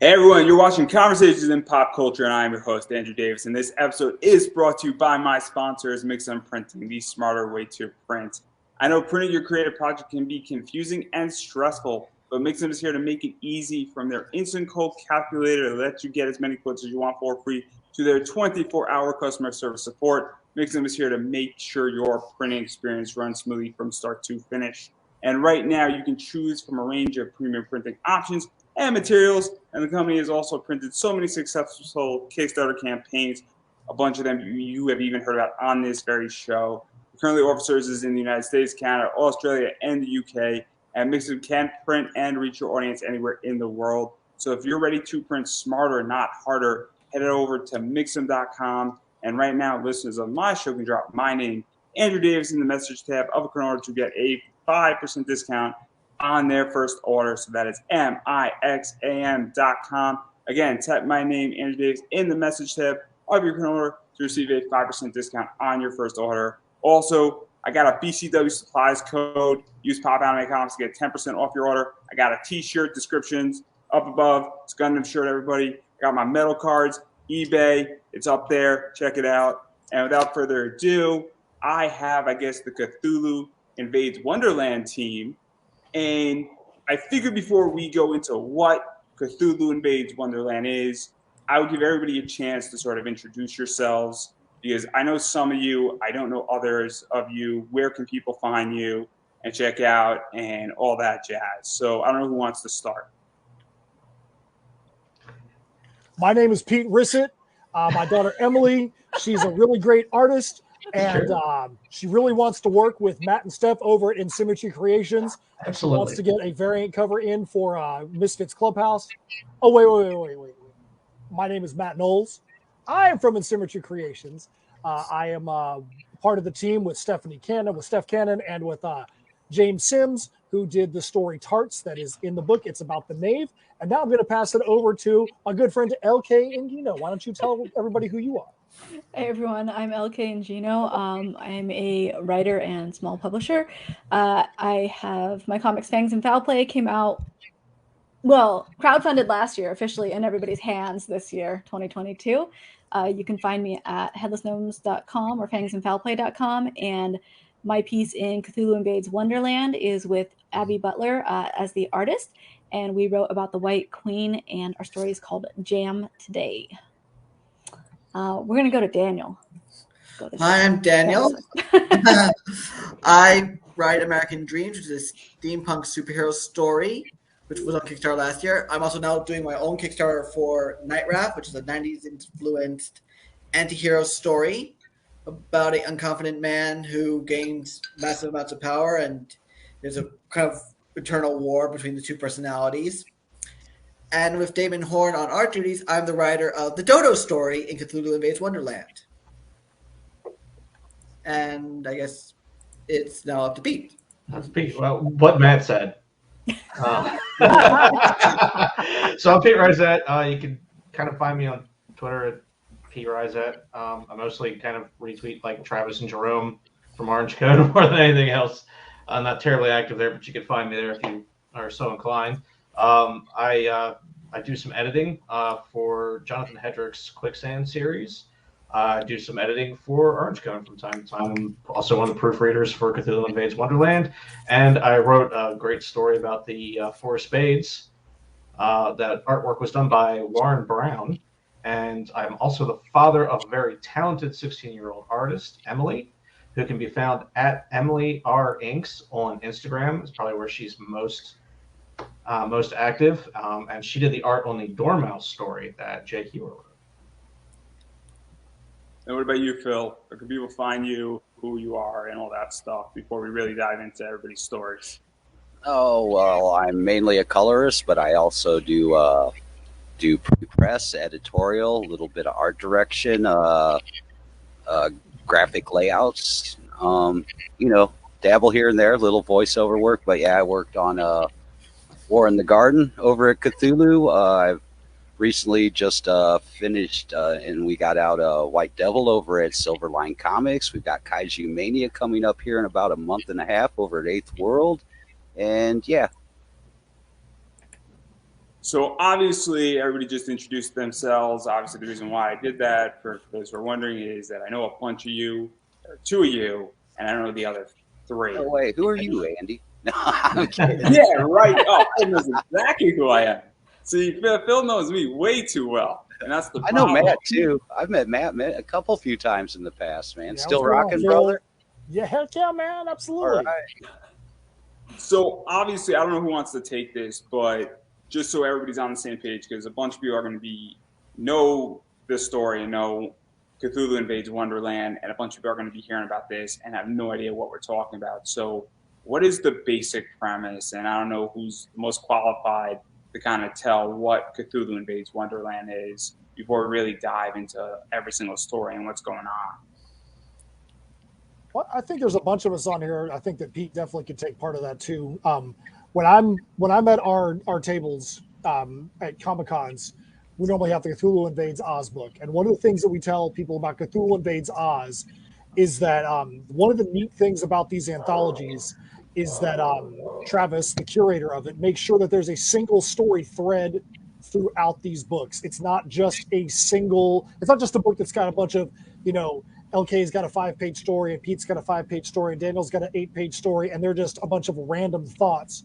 Hey everyone, you're watching Conversations in Pop Culture, and I'm your host, Andrew Davis. And this episode is brought to you by my sponsors, Mixum Printing, the smarter way to print. I know printing your creative project can be confusing and stressful, but Mixum is here to make it easy. From their instant quote calculator to let you get as many quotes as you want for free to their 24-hour customer service support, Mixum is here to make sure your printing experience runs smoothly from start to finish. And right now, you can choose from a range of premium printing options and materials, and the company has also printed so many successful Kickstarter campaigns, a bunch of them you have even heard about on this very show. It currently offers services in the United States, Canada, Australia, and the UK, and Mixum can print and reach your audience anywhere in the world. So if you're ready to print smarter, not harder, head over to Mixum.com, and right now, listeners of my show can drop my name, Andrew Davis, in the message tab of a order to get a 5% discount on their first order. So that is Mixam.com. Again, type my name, Andrew Davis, in the message tab of your order to receive a 5% discount on your first order. Also, I got a BCW supplies code. Use Pop Anime Comics to get 10% off your order. I got a t-shirt descriptions up above. It's Gundam shirt, everybody. I got my metal cards, eBay. It's up there. Check it out. And without further ado, I have, the Cthulhu Invades Wonderland team. And I figured before we go into what Cthulhu Invades Wonderland is, I would give everybody a chance to sort of introduce yourselves, because I know some of you, I don't know others of you. Where can people find you and check out and all that jazz? So I don't know who wants to start. My name is Pete Rissett. My daughter Emily, she's a really great artist. And she really wants to work with Matt and Steph over at Symmetry Creations. And she wants to get a variant cover in for Misfits Clubhouse. Oh, wait. My name is Matt Knowles. I am from Symmetry Creations. I am part of the team with Steph Cannon, and with James Sims, who did the story Tarts that is in the book. It's about the Knave. And now I'm going to pass it over to my good friend LK Ingino. Why don't you tell everybody who you are? Hey everyone, I'm LK Ingino. I'm a writer and small publisher. I have my comics Fangs and Foul Play came out, crowdfunded last year, officially in everybody's hands this year, 2022. You can find me at headlessgnomes.com or fangsandfoulplay.com, and my piece in Cthulhu Invades Wonderland is with Abby Butler as the artist, and we wrote about the White Queen, and our story is called Jam Today. We're going to go to Daniel. Hi, I'm Daniel. I write American Dreams, which is a steampunk superhero story, which was on Kickstarter last year. I'm also now doing my own Kickstarter for Night Raft, which is a 90s-influenced anti-hero story about an unconfident man who gains massive amounts of power, and there's a kind of eternal war between the two personalities. And with Damon Horn on art duties, I'm the writer of the Dodo story in Cthulhu Invades Wonderland. And I guess it's now up to Pete. That's Pete. Well, what Matt said. So I'm Pete Risette. You can kind of find me on Twitter at Pete Risette. I mostly kind of retweet like Travis and Jerome from Orange Code more than anything else. I'm not terribly active there, but you can find me there if you are so inclined. I do some editing for Jonathan Hedrick's Quicksand series. I do some editing for Orange Cone from time to time. I'm also one of the proofreaders for Cthulhu Invades Wonderland. And I wrote a great story about the Four Spades. That artwork was done by Warren Brown. And I'm also the father of a very talented 16-year-old artist, Emily, who can be found at Emily R. Inks on Instagram. It's probably where she's most active, and she did the art on the Dormouse story that Jake Hewer wrote. And what about you, Phil? Where can people find you, who you are, and all that stuff before we really dive into everybody's stories? Oh, well, I'm mainly a colorist, but I also do pre-press, editorial, a little bit of art direction, graphic layouts, dabble here and there, little voiceover work. But yeah, I worked on War in the Garden over at Cthulhu. I've recently just finished, and we got out White Devil over at Silverline Comics. We've got Kaiju Mania coming up here in about a month and a half over at Eighth World. And yeah. So obviously, everybody just introduced themselves. Obviously, the reason why I did that, for those who are wondering, is that I know a bunch of you, or two of you, and I don't know the other three. No way. Who are you, Andy? No, I'm kidding. Yeah, right. Oh, Phil knows exactly who I am. See, Phil knows me way too well, and that's the I know problem. Matt too. I've met Matt a few times in the past, man. Yeah, Still what's going on, rocking, Phil? brother? Yeah, heck yeah, man. All Absolutely. right. So obviously, I don't know who wants to take this, but just so everybody's on the same page, because a bunch of you are going to know this story and know Cthulhu Invades Wonderland, and a bunch of you are going to be hearing about this and have no idea what we're talking about. So what is the basic premise? And I don't know who's the most qualified to kind of tell what Cthulhu Invades Wonderland is before we really dive into every single story and what's going on. Well, I think there's a bunch of us on here. I think that Pete definitely could take part of that too. When I'm at our tables at Comic Cons, we normally have the Cthulhu Invades Oz book, and one of the things that we tell people about Cthulhu Invades Oz is that one of the neat things about these anthologies is that Travis, the curator of it, makes sure that there's a single story thread throughout these books. It's not just a book that's got a bunch of, LK's got a 5-page story and Pete's got a 5-page story and Daniel's got an 8-page story, and they're just a bunch of random thoughts.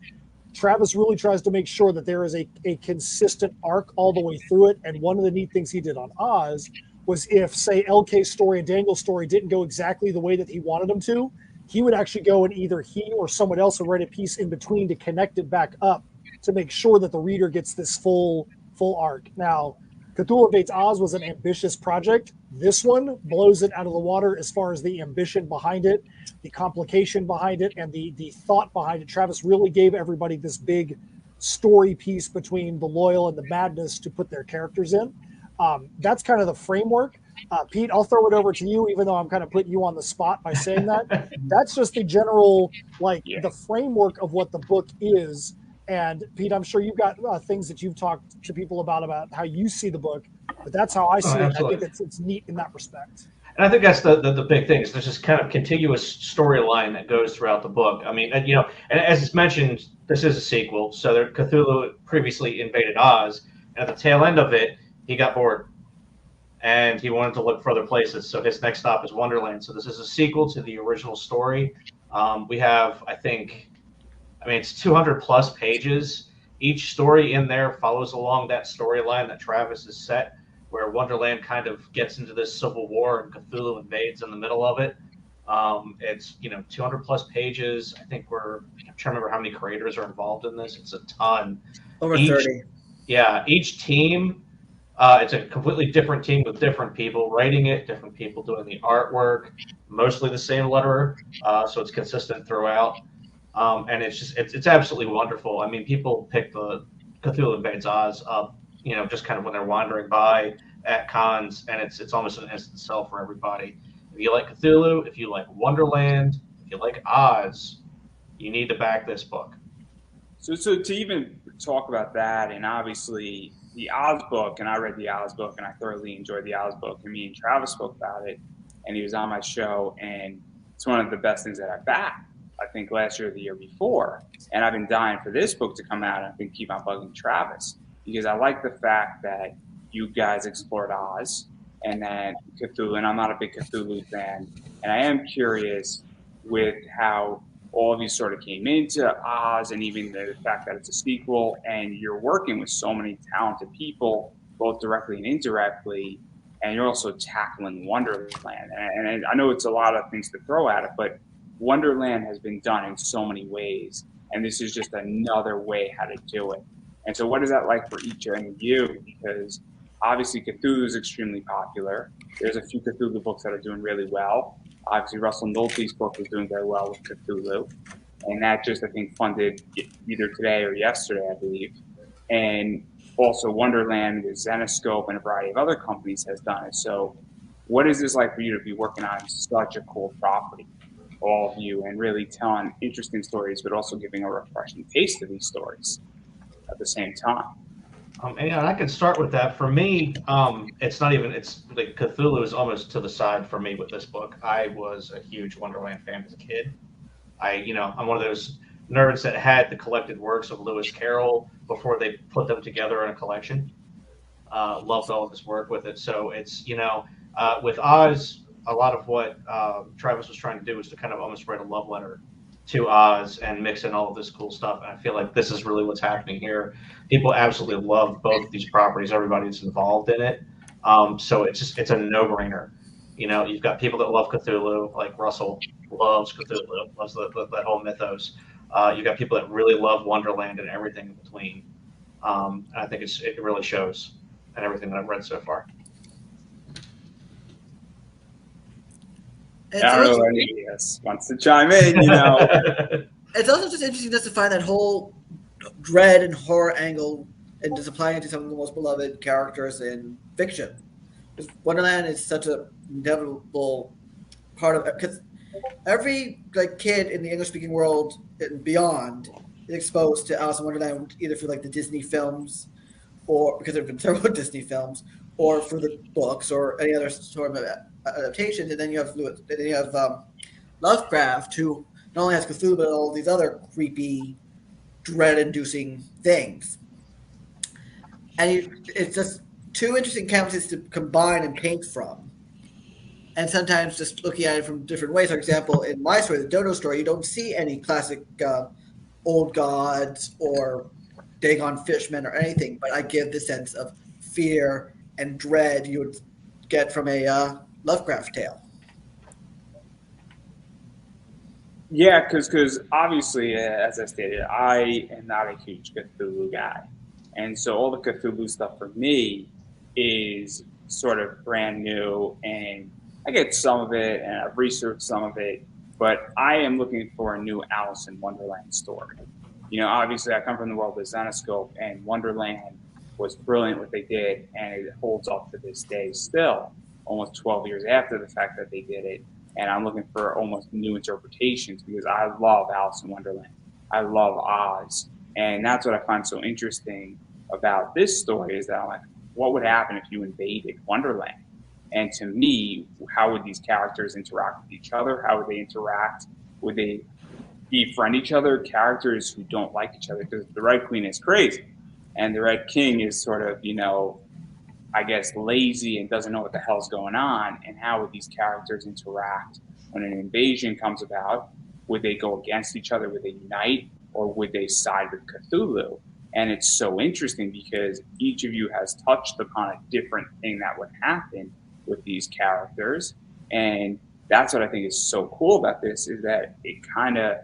Travis really tries to make sure that there is a consistent arc all the way through it. And one of the neat things he did on Oz was, if, say, LK's story and Daniel's story didn't go exactly the way that he wanted them to, he would actually go and either he or someone else would write a piece in between to connect it back up to make sure that the reader gets this full arc. Now, Cthulhu Invades Oz was an ambitious project. This one blows it out of the water as far as the ambition behind it, the complication behind it, and the thought behind it. Travis really gave everybody this big story piece between the loyal and the madness to put their characters in. That's kind of the framework. Pete, I'll throw it over to you, even though I'm kind of putting you on the spot by saying that. That's just the general, the framework of what the book is. And Pete, I'm sure you've got things that you've talked to people about how you see the book, but that's how I see it. I think it's neat in that respect. And I think that's the big thing, is there's this kind of continuous storyline that goes throughout the book. I mean, and as it's mentioned, this is a sequel. So Cthulhu previously invaded Oz, and at the tail end of it, he got bored, and he wanted to look for other places. So his next stop is Wonderland. So this is a sequel to the original story. We have, it's 200 plus pages. Each story in there follows along that storyline that Travis has set, where Wonderland kind of gets into this civil war and Cthulhu invades in the middle of it. It's 200 plus pages. I'm trying to remember how many creators are involved in this. It's a ton. Over 30. Yeah, each team, it's a completely different team with different people writing it, different people doing the artwork, mostly the same letterer, so it's consistent throughout. And it's absolutely wonderful. I mean, people pick the Cthulhu Invades Oz up, just kind of when they're wandering by at cons, and it's almost an instant sell for everybody. If you like Cthulhu, if you like Wonderland, if you like Oz, you need to back this book. So to even talk about that, and obviously the Oz book, and I read the Oz book, and I thoroughly enjoyed the Oz book, and me and Travis spoke about it, and he was on my show, and it's one of the best things that I backed, I think, last year or the year before. And I've been dying for this book to come out, and I've been keep on bugging Travis, because I like the fact that you guys explored Oz and then Cthulhu, and I'm not a big Cthulhu fan, and I am curious with how all of you sort of came into Oz, and even the fact that it's a sequel, and you're working with so many talented people, both directly and indirectly, and you're also tackling Wonderland. And I know it's a lot of things to throw at it, but Wonderland has been done in so many ways, and this is just another way how to do it. And so what is that like for each of you? Because obviously Cthulhu is extremely popular. There's a few Cthulhu books that are doing really well. Obviously Russell Nolte's book is doing very well with Cthulhu, and that just, I think, funded either today or yesterday, I believe. And also Wonderland with Zenoscope and a variety of other companies has done it. So what is this like for you to be working on such a cool property, all of you, and really telling interesting stories, but also giving a refreshing taste of these stories at the same time? And I could start with that. For me, it's like Cthulhu is almost to the side for me with this book. I was a huge Wonderland fan as a kid. I'm one of those nerds that had the collected works of Lewis Carroll before they put them together in a collection. Loved all of his work with it. So it's, with Oz, a lot of what Travis was trying to do was to kind of almost write a love letter to Oz and mix in all of this cool stuff. And I feel like this is really what's happening here. People absolutely love both of these properties. Everybody's involved in it. So it's a no-brainer. You've got people that love Cthulhu, like Russell loves Cthulhu, loves that whole mythos. You've got people that really love Wonderland and everything in between. And I think it really shows in everything that I've read so far. It's I don't know also, if anybody else wants to chime in, it's also just interesting just to find that whole dread and horror angle and just applying it to some of the most beloved characters in fiction. Because Wonderland is such a inevitable part of it. Because every kid in the English-speaking world and beyond is exposed to Alice in Wonderland either through the Disney films, or because there have been several Disney films, or for the books or any other sort of adaptations. And then you have Lovecraft, who not only has Cthulhu but all these other creepy, dread-inducing things. And it's just two interesting canvases to combine and paint from. And sometimes just looking at it from different ways. For example, in my story, the Dodo story, you don't see any classic old gods or Dagon fishmen or anything, but I give the sense of fear and dread you would get from a Lovecraft tale. Yeah, because obviously, as I stated, I am not a huge Cthulhu guy. And so all the Cthulhu stuff for me is sort of brand new, and I get some of it, and I've researched some of it, but I am looking for a new Alice in Wonderland story. Obviously, I come from the world of Zenoscope, and Wonderland was brilliant what they did, and it holds up to this day still, almost 12 years after the fact that they did it. And I'm looking for almost new interpretations because I love Alice in Wonderland. I love Oz. And that's what I find so interesting about this story is that I'm like, what would happen if you invaded Wonderland? And to me, how would these characters interact with each other? How would they interact? Would they befriend each other? Characters who don't like each other, because the Red Queen is crazy. And the Red King is sort of, I guess, lazy and doesn't know what the hell's going on. And how would these characters interact when an invasion comes about? Would they go against each other? Would they unite? Or would they side with Cthulhu? And it's so interesting because each of you has touched upon a different thing that would happen with these characters. And that's what I think is so cool about this, is that it kind of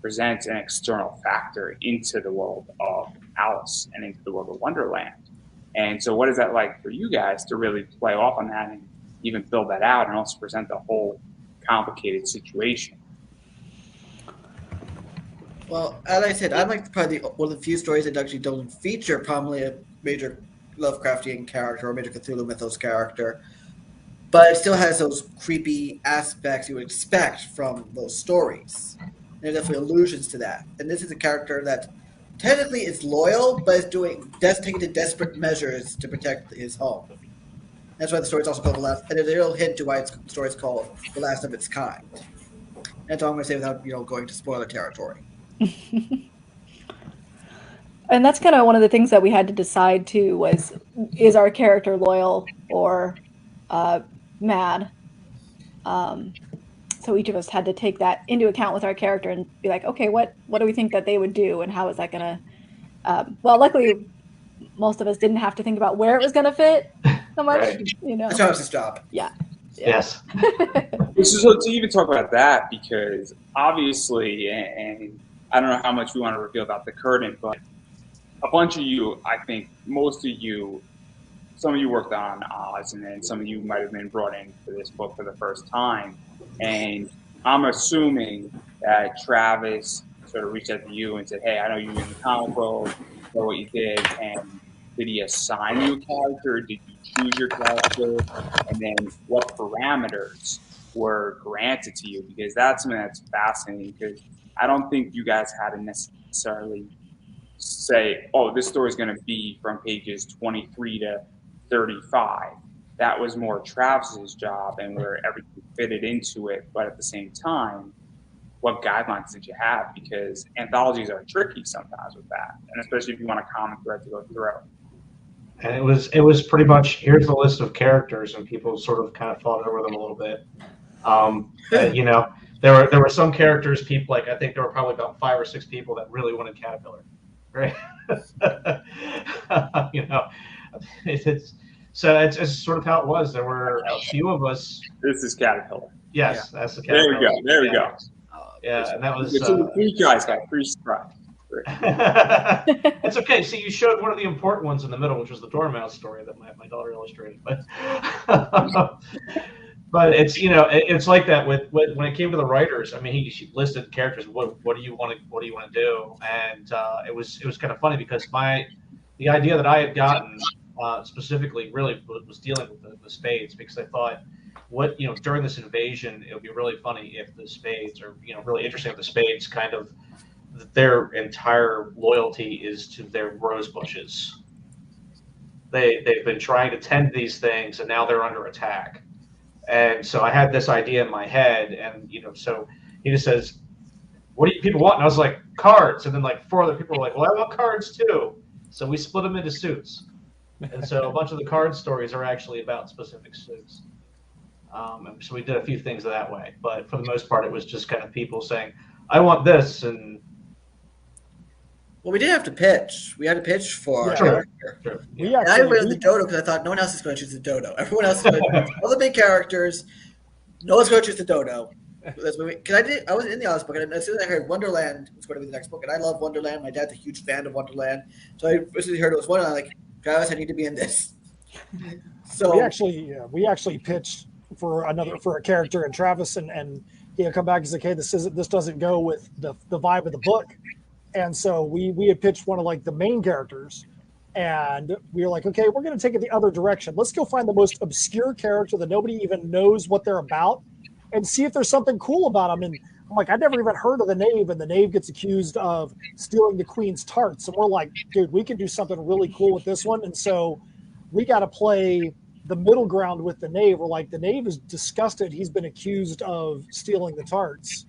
presents an external factor into the world of Alice and into the world of Wonderland. And so what is that like for you guys to really play off on that and even build that out and also present the whole complicated situation? Well, as I said, I'm probably one of the few stories that actually don't feature prominently a major Lovecraftian character or major Cthulhu mythos character, but it still has those creepy aspects you would expect from those stories. There's definitely allusions to that. And this is a character that technically is loyal, but is taking the desperate measures to protect his home. That's why the story's also called The Last, and there's a little hint to why the story's called The Last of Its Kind. That's all I'm going to say without going to spoiler territory. And that's kind of one of the things that we had to decide too, is our character loyal or mad? So each of us had to take that into account with our character and be like, okay, what do we think that they would do, and how is that going to? Well, luckily, most of us didn't have to think about where it was going to fit so much. Right. That's Travis's job. Yeah. Yes. So to even talk about that, because obviously, and I don't know how much we want to reveal about the curtain, but a bunch of you, I think most of you, some of you worked on Oz, and then some of you might have been brought in for this book for the first time. And I'm assuming that Travis sort of reached out to you and said, hey, I know you're in the comic world, know what you did, and did he assign you a character? Did you choose your character? And then what parameters were granted to you? Because that's something that's fascinating, because I don't think you guys had to necessarily say, oh, this story is going to be from pages 23 to 35. That was more Travis's job and where everything fitted into it. But at the same time, what guidelines did you have? Because anthologies are tricky sometimes with that, and especially if you want a common thread to go through. And it was pretty much, here's the list of characters, and people sort of kind of fought over them a little bit. You know, there were some characters, people, like, I think there were probably about 5 or 6 people that really wanted Caterpillar, right? You know, it's sort of how it was. There were a few of us. This is Caterpillar. Yes, that's the Caterpillar. There we go. Yeah, and that was. So the 3 guys got 3 strikes. It's okay. See, you showed one of the important ones in the middle, which was the Dormouse story that my daughter illustrated. But but it's, you know, it's like that with when it came to the writers. I mean, she listed characters. What do you want to do? And it was kind of funny because the idea that I had gotten specifically really was dealing with the spades, because I thought, during this invasion, it would be really funny if the spades, or, you know, really interesting if the spades kind of, their entire loyalty is to their rose bushes. They've been trying to tend these things, and now they're under attack. And so I had this idea in my head, and, you know, so he just says, "What do you people want?" And I was like, "Cards." And then like 4 other people were like, "Well, I want cards too." So we split them into suits, and so a bunch of the card stories are actually about specific suits. And so we did a few things that way, but for the most part, it was just kind of people saying, "I want this," and well, we did have to pitch. We had to pitch for our character. True. Yeah. And I went with the dodo because I thought no one else is going to choose the dodo. Everyone else is going to choose all the big characters. No one's going to choose the dodo. Because I wasn't in the Oz book, and as soon as I heard Wonderland was going to be the next book, and I love Wonderland. My dad's a huge fan of Wonderland, so I as soon as I heard it was Wonderland, I'm like, Travis, I need to be in this. So we actually pitched for a character, and Travis and he had come back and said, "Okay, this doesn't go with the vibe of the book." And so we had pitched one of like the main characters, and we were like, okay, we're going to take it the other direction. Let's go find the most obscure character that nobody even knows what they're about, and see if there's something cool about them. And I'm like, I'd never even heard of the Knave, and the Knave gets accused of stealing the Queen's tarts. And we're like, dude, we can do something really cool with this one. And so we got to play the middle ground with the Knave. We're like, the Knave is disgusted. He's been accused of stealing the tarts.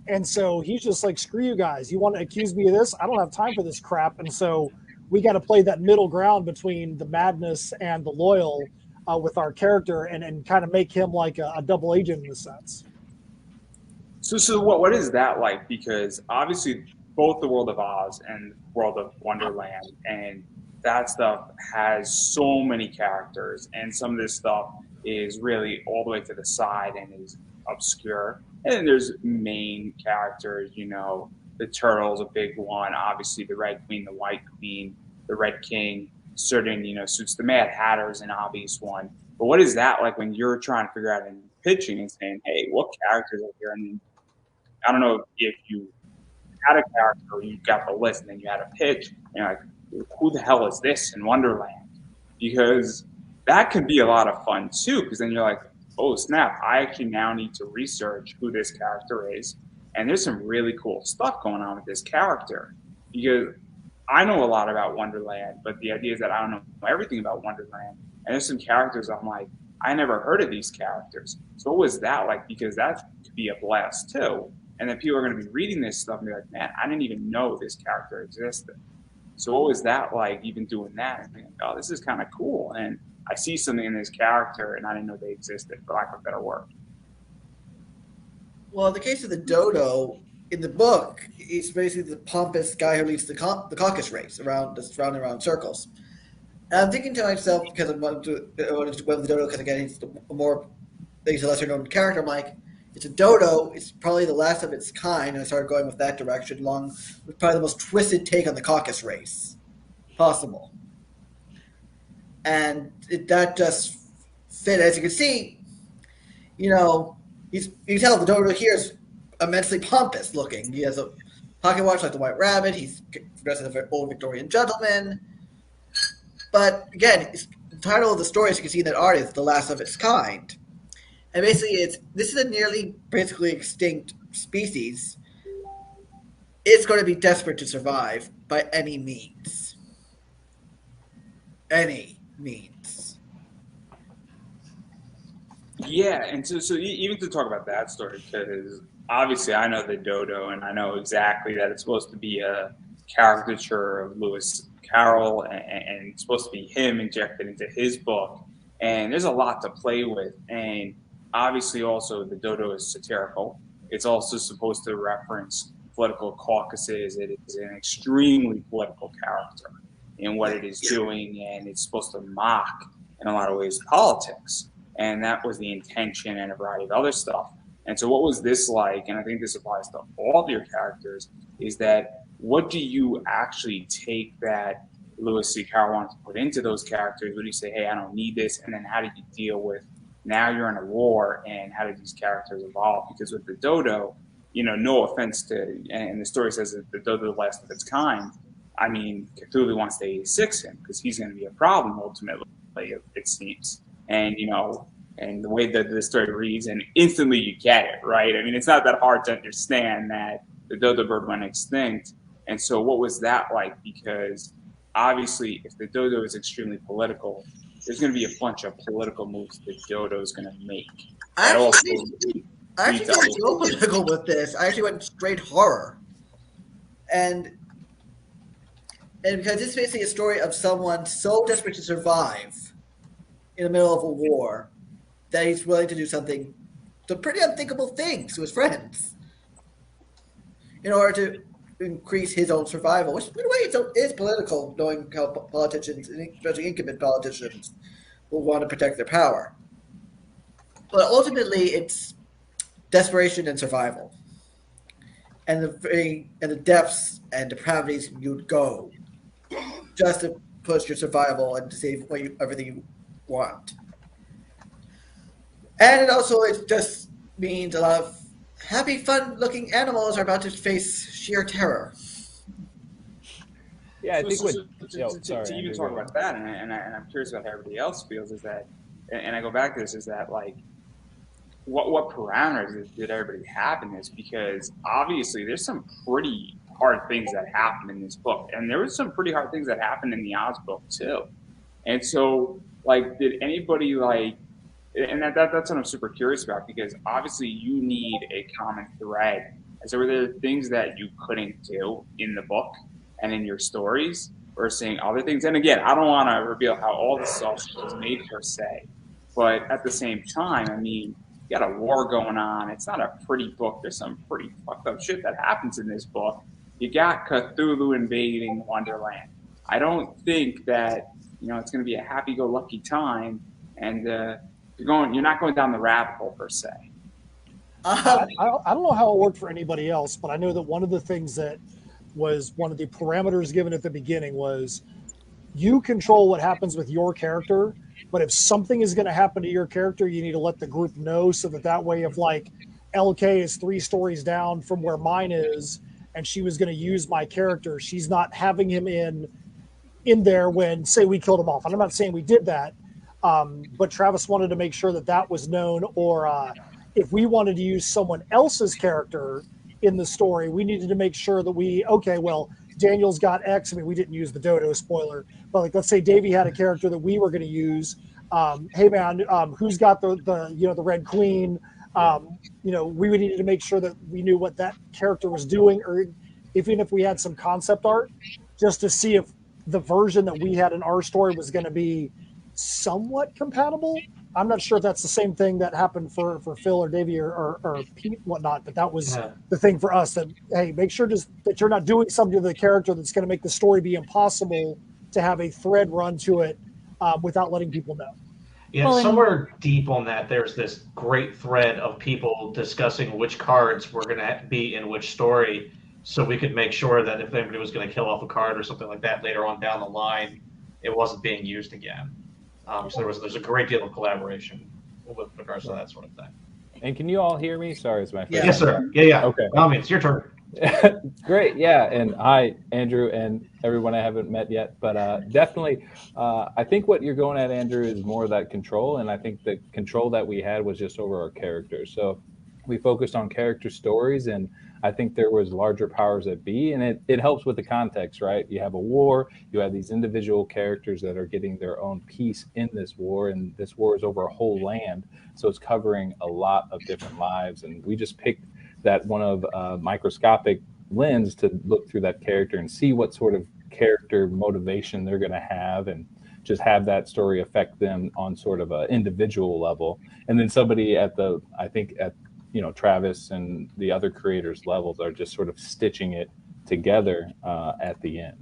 And so he's just like, screw you guys. You want to accuse me of this? I don't have time for this crap. And so we got to play that middle ground between the madness and the loyal with our character, and kind of make him like a double agent in a sense. So what is that like? Because obviously both the World of Oz and World of Wonderland and that stuff has so many characters, and some of this stuff is really all the way to the side and is obscure. And then there's main characters, you know, the Turtle's a big one, obviously the Red Queen, the White Queen, the Red King, certain, you know, suits. The Mad Hatter is an obvious one. But what is that like when you're trying to figure out and pitching and saying, hey, what characters are here? And I don't know if you had a character, you got the list, and then you had a pitch, and you're like, who the hell is this in Wonderland? Because that could be a lot of fun too, because then you're like, oh snap, I actually now need to research who this character is. And there's some really cool stuff going on with this character. Because I know a lot about Wonderland, but the idea is that I don't know everything about Wonderland. And there's some characters I'm like, I never heard of these characters. So what was that like? Because that could be a blast too. And then people are going to be reading this stuff and be like, man, I didn't even know this character existed. So what was that like, even doing that? And thinking, oh, this is kind of cool. And I see something in this character, and I didn't know they existed, for lack of better word. Well, in the case of the dodo, in the book, he's basically the pompous guy who leads the caucus race around circles. And I'm thinking to myself, because I wanted to web the dodo, because again, he's a lesser known character. I'm like, it's a dodo. It's probably the last of its kind, and I started going with that direction, along with probably the most twisted take on the caucus race possible. And that just fit. As you can see, you know, you can tell the dodo here is immensely pompous looking. He has a pocket watch like the White Rabbit. He's dressed as an old Victorian gentleman. But again, the title of the story, as you can see in that art, is The Last of Its Kind. And basically, this is a nearly basically extinct species. It's going to be desperate to survive by any means. Any means. Yeah, and so even to talk about that story, because obviously I know the Dodo, and I know exactly that it's supposed to be a caricature of Lewis Carroll, and it's supposed to be him injected into his book. And there's a lot to play with. And obviously, also, the Dodo is satirical. It's also supposed to reference political caucuses. It is an extremely political character in what it is doing, and it's supposed to mock, in a lot of ways, politics. And that was the intention and a variety of other stuff. And so, what was this like? And I think this applies to all of your characters, is that what do you actually take that Lewis C. Carroll wanted to put into those characters? What do you say, hey, I don't need this? And then how did you deal with now you're in a war, and how did these characters evolve? Because with the Dodo, no offense to, and the story says that the Dodo is the last of its kind. I mean, Cthulhu wants to 86 him because he's going to be a problem ultimately, it seems. And, and the way that the story reads, and instantly you get it, right? I mean, it's not that hard to understand that the Dodo bird went extinct. And so what was that like? Because obviously, if the Dodo is extremely political, there's going to be a bunch of political moves the Dodo is going to make. I actually didn't go political with this. I actually went straight horror. And because it's basically a story of someone so desperate to survive in the middle of a war that he's willing to do some pretty unthinkable things to his friends in order to increase his own survival, which in a way is political, knowing how politicians, especially incumbent politicians, will want to protect their power. But ultimately, it's desperation and survival, and the depths and depravities you'd go just to push your survival and to save everything you want. And it just means a lot of happy, fun-looking animals are about to face sheer terror. Yeah, I think to even talk about that, and I'm curious about how everybody else feels, is that, and I go back to this, is that like, what parameters did everybody have in this? Because obviously there's some pretty hard things that happen in this book, and there was some pretty hard things that happened in the Oz book too. And so, like, did anybody like? And that's what I'm super curious about, because obviously you need a common thread. And so were there things that you couldn't do in the book and in your stories, or saying other things? And again, I don't want to reveal how all this stuff was made per se, but at the same time, I mean, you got a war going on. It's not a pretty book. There's some pretty fucked up shit that happens in this book. You got Cthulhu invading Wonderland. I don't think that, it's going to be a happy-go-lucky time, and you're not going down the rabbit hole per se. I don't know how it worked for anybody else, but I know that one of the things that was one of the parameters given at the beginning was you control what happens with your character, but if something is going to happen to your character, you need to let the group know, so that way if like LK is 3 stories down from where mine is and she was going to use my character, she's not having him in there when, say, we killed him off. And I'm not saying we did that. But Travis wanted to make sure that was known, or if we wanted to use someone else's character in the story, we needed to make sure that Daniel's got X. I mean, we didn't use the Dodo spoiler, but like, let's say Davey had a character that we were going to use. Hey man, who's got the Red Queen? We needed to make sure that we knew what that character was doing, or even if we had some concept art, just to see if the version that we had in our story was going to be somewhat compatible. I'm not sure if that's the same thing that happened for Phil or Davey or Pete and whatnot, but that was the thing for us, that, hey, make sure that you're not doing something to the character that's going to make the story be impossible to have a thread run to it without letting people know. Yeah, somewhere deep on that, there's this great thread of people discussing which cards were going to be in which story, so we could make sure that if anybody was going to kill off a card or something like that later on down the line, it wasn't being used again. So there's a great deal of collaboration with regards to that sort of thing. And can you all hear me? Sorry, it's my first. Yes, sir. Yeah. Okay. It's your turn. Great. Yeah. And hi, Andrew, and everyone I haven't met yet. But definitely, I think what you're going at, Andrew, is more of that control. And I think the control that we had was just over our characters. So we focused on character stories, and I think there was larger powers that be, and it helps with the context, right? You have a war, you have these individual characters that are getting their own piece in this war, and this war is over a whole land, so it's covering a lot of different lives, and we just picked that one of microscopic lens to look through that character and see what sort of character motivation they're going to have, and just have that story affect them on sort of an individual level. And then somebody at the, I think at, you know, Travis and the other creators levels are just sort of stitching it together at the end.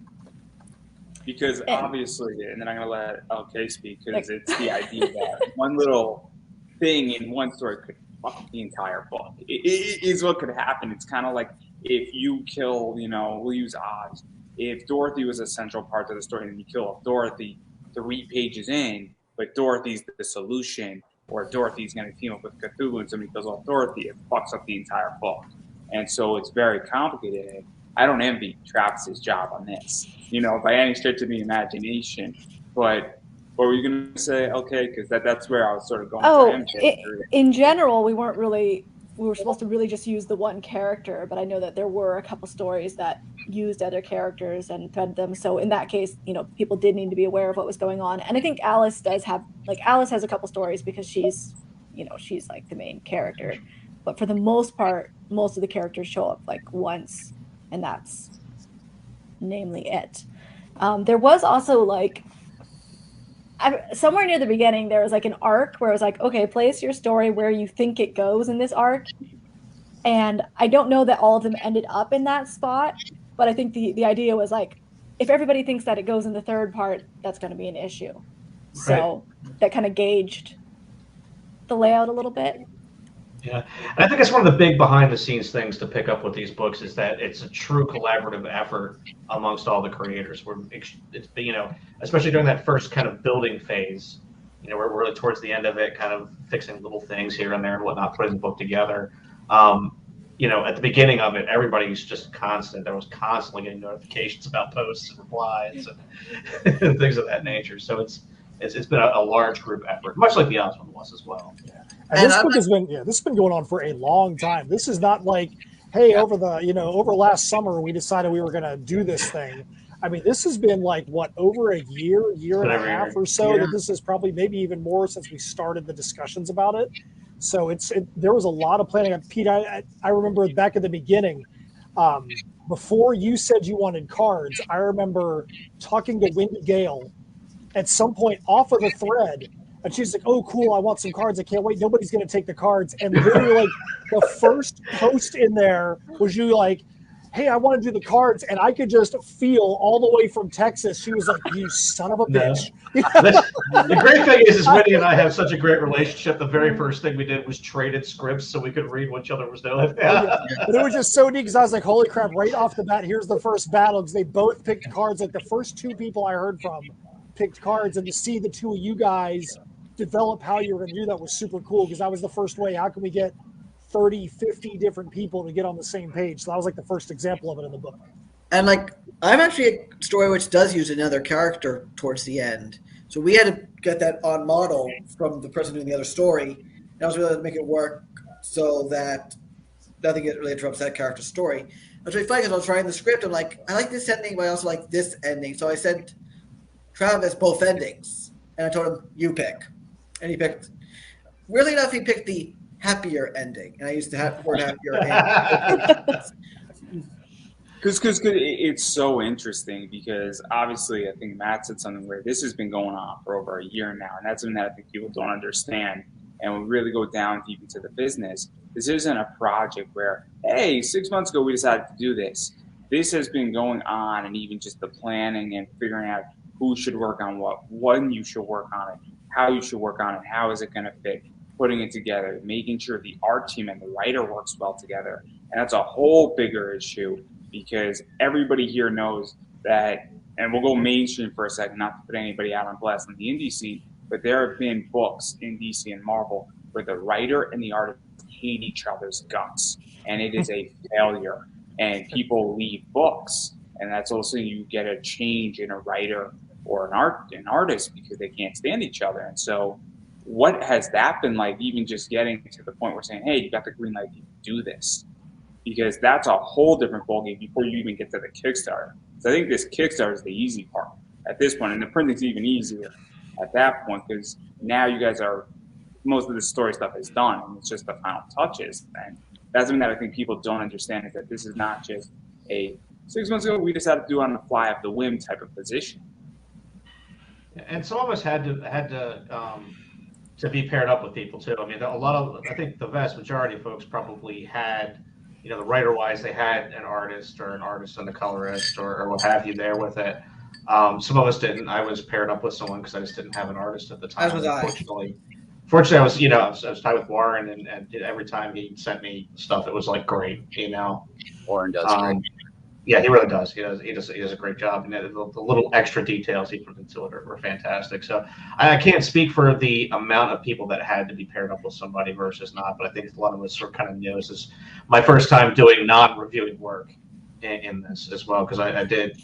Because obviously, and then I'm going to let LK speak, because it's the idea that one little thing in one story could fuck up the entire book. It is what could happen. It's kind of like if you kill, you know, we'll use Oz. If Dorothy was a central part of the story and you kill off Dorothy 3 pages in, but Dorothy's the solution, or Dorothy's going to team up with Cthulhu and somebody kills off Dorothy, it fucks up the entire book. And so it's very complicated. I don't envy Travis's job on this, you know, by any stretch of the imagination. But what were you going to say? Okay, because that's where I was sort of going. In general, we were supposed to really just use the one character, but I know that there were a couple stories that used other characters and thread them. So in that case, you know, people did need to be aware of what was going on. And I think Alice does have, like, Alice has a couple stories because she's, you know, she's like the main character. But for the most part, most of the characters show up like once, and that's namely it. There was also like, somewhere near the beginning, there was like an arc where it was like, okay, place your story where you think it goes in this arc. And I don't know that all of them ended up in that spot, but I think the idea was like, if everybody thinks that it goes in the third part, that's going to be an issue. Right. So that kind of gauged the layout a little bit. Yeah, and I think it's one of the big behind-the-scenes things to pick up with these books is that it's a true collaborative effort amongst all the creators. It's, you know, especially during that first kind of building phase, you know, we're really towards the end of it, kind of fixing little things here and there and whatnot, putting the book together. You know, at the beginning of it, everybody's just constant. There was constantly getting notifications about posts and replies and things of that nature. So it's been a large group effort, much like the Oz one was as well. Yeah. And this book has been, this has been going on for a long time. This is not like, hey, over last summer we decided we were going to do this thing. I mean, this has been like what, over a year and a half or so. That this is probably maybe even more since we started the discussions about it. So there was a lot of planning. Pete, I remember back at the beginning, before you said you wanted cards, I remember talking to Wendy Gale at some point off of the thread, and she's like, oh, cool, I want some cards. I can't wait. Nobody's going to take the cards. And literally, like, the first post in there was you like, hey, I want to do the cards. And I could just feel all the way from Texas. She was like, you son of a bitch. The great thing is Wendy and I have such a great relationship. The very first thing we did was traded scripts so we could read what each other was doing. But it was just so neat because I was like, holy crap, right off the bat, here's the first battle. Because they both picked cards. Like, the first 2 people I heard from picked cards, and to see the 2 of you guys develop how you were going to do that was super cool, because that was the first way. How can we get 30, 50 different people to get on the same page? So that was like the first example of it in the book. And like, I'm actually a story which does use another character towards the end. So we had to get that on model from the person doing the other story. And I was really able to make it work so that nothing really interrupts that character's story. It was really funny because I was writing the script. I'm like, I like this ending, but I also like this ending. So I sent Travis both endings, and I told him, you pick. And he picked, weirdly enough, he picked the happier ending. And I used the word happier. Because it's so interesting, because obviously I think Matt said something where this has been going on for over a year now. And that's something that I think people don't understand. And we really go down deep into the business. This isn't a project where, hey, 6 months ago we decided to do this. This has been going on, and even just the planning and figuring out who should work on what, when you should work on it, how you should work on it, how is it going to fit, putting it together, making sure the art team and the writer works well together. And that's a whole bigger issue, because everybody here knows that, and we'll go mainstream for a second, not to put anybody out on blast on the indie scene, but there have been books in DC and Marvel where the writer and the artist hate each other's guts, and it is a failure. And people leave books, and that's also, you get a change in a writer or an artist because they can't stand each other. And so what has that been like, even just getting to the point where saying, hey, you got the green light to do this? Because that's a whole different ballgame before you even get to the Kickstarter. So I think this Kickstarter is the easy part at this point, and the printing's even easier at that point, because now you guys are, most of the story stuff is done, and it's just the final touches. And that's something that I think people don't understand, is that this is not just a 6 months ago we decided to do on the fly of the whim type of position. And some of us had to be paired up with people too. I mean, I think the vast majority of folks probably had, the writer-wise, they had an artist and a colorist or what have you there with it. Some of us didn't. I was paired up with someone because I just didn't have an artist at the time. As was I. Fortunately, I was tied with Warren, and every time he sent me stuff, it was like great. Warren does great. Yeah, he really does. He does a great job, and the little extra details he put into it are fantastic. So I can't speak for the amount of people that had to be paired up with somebody versus not, but I think a lot of us sort of kind of knew this is my first time doing non-reviewing work in this as well, because I did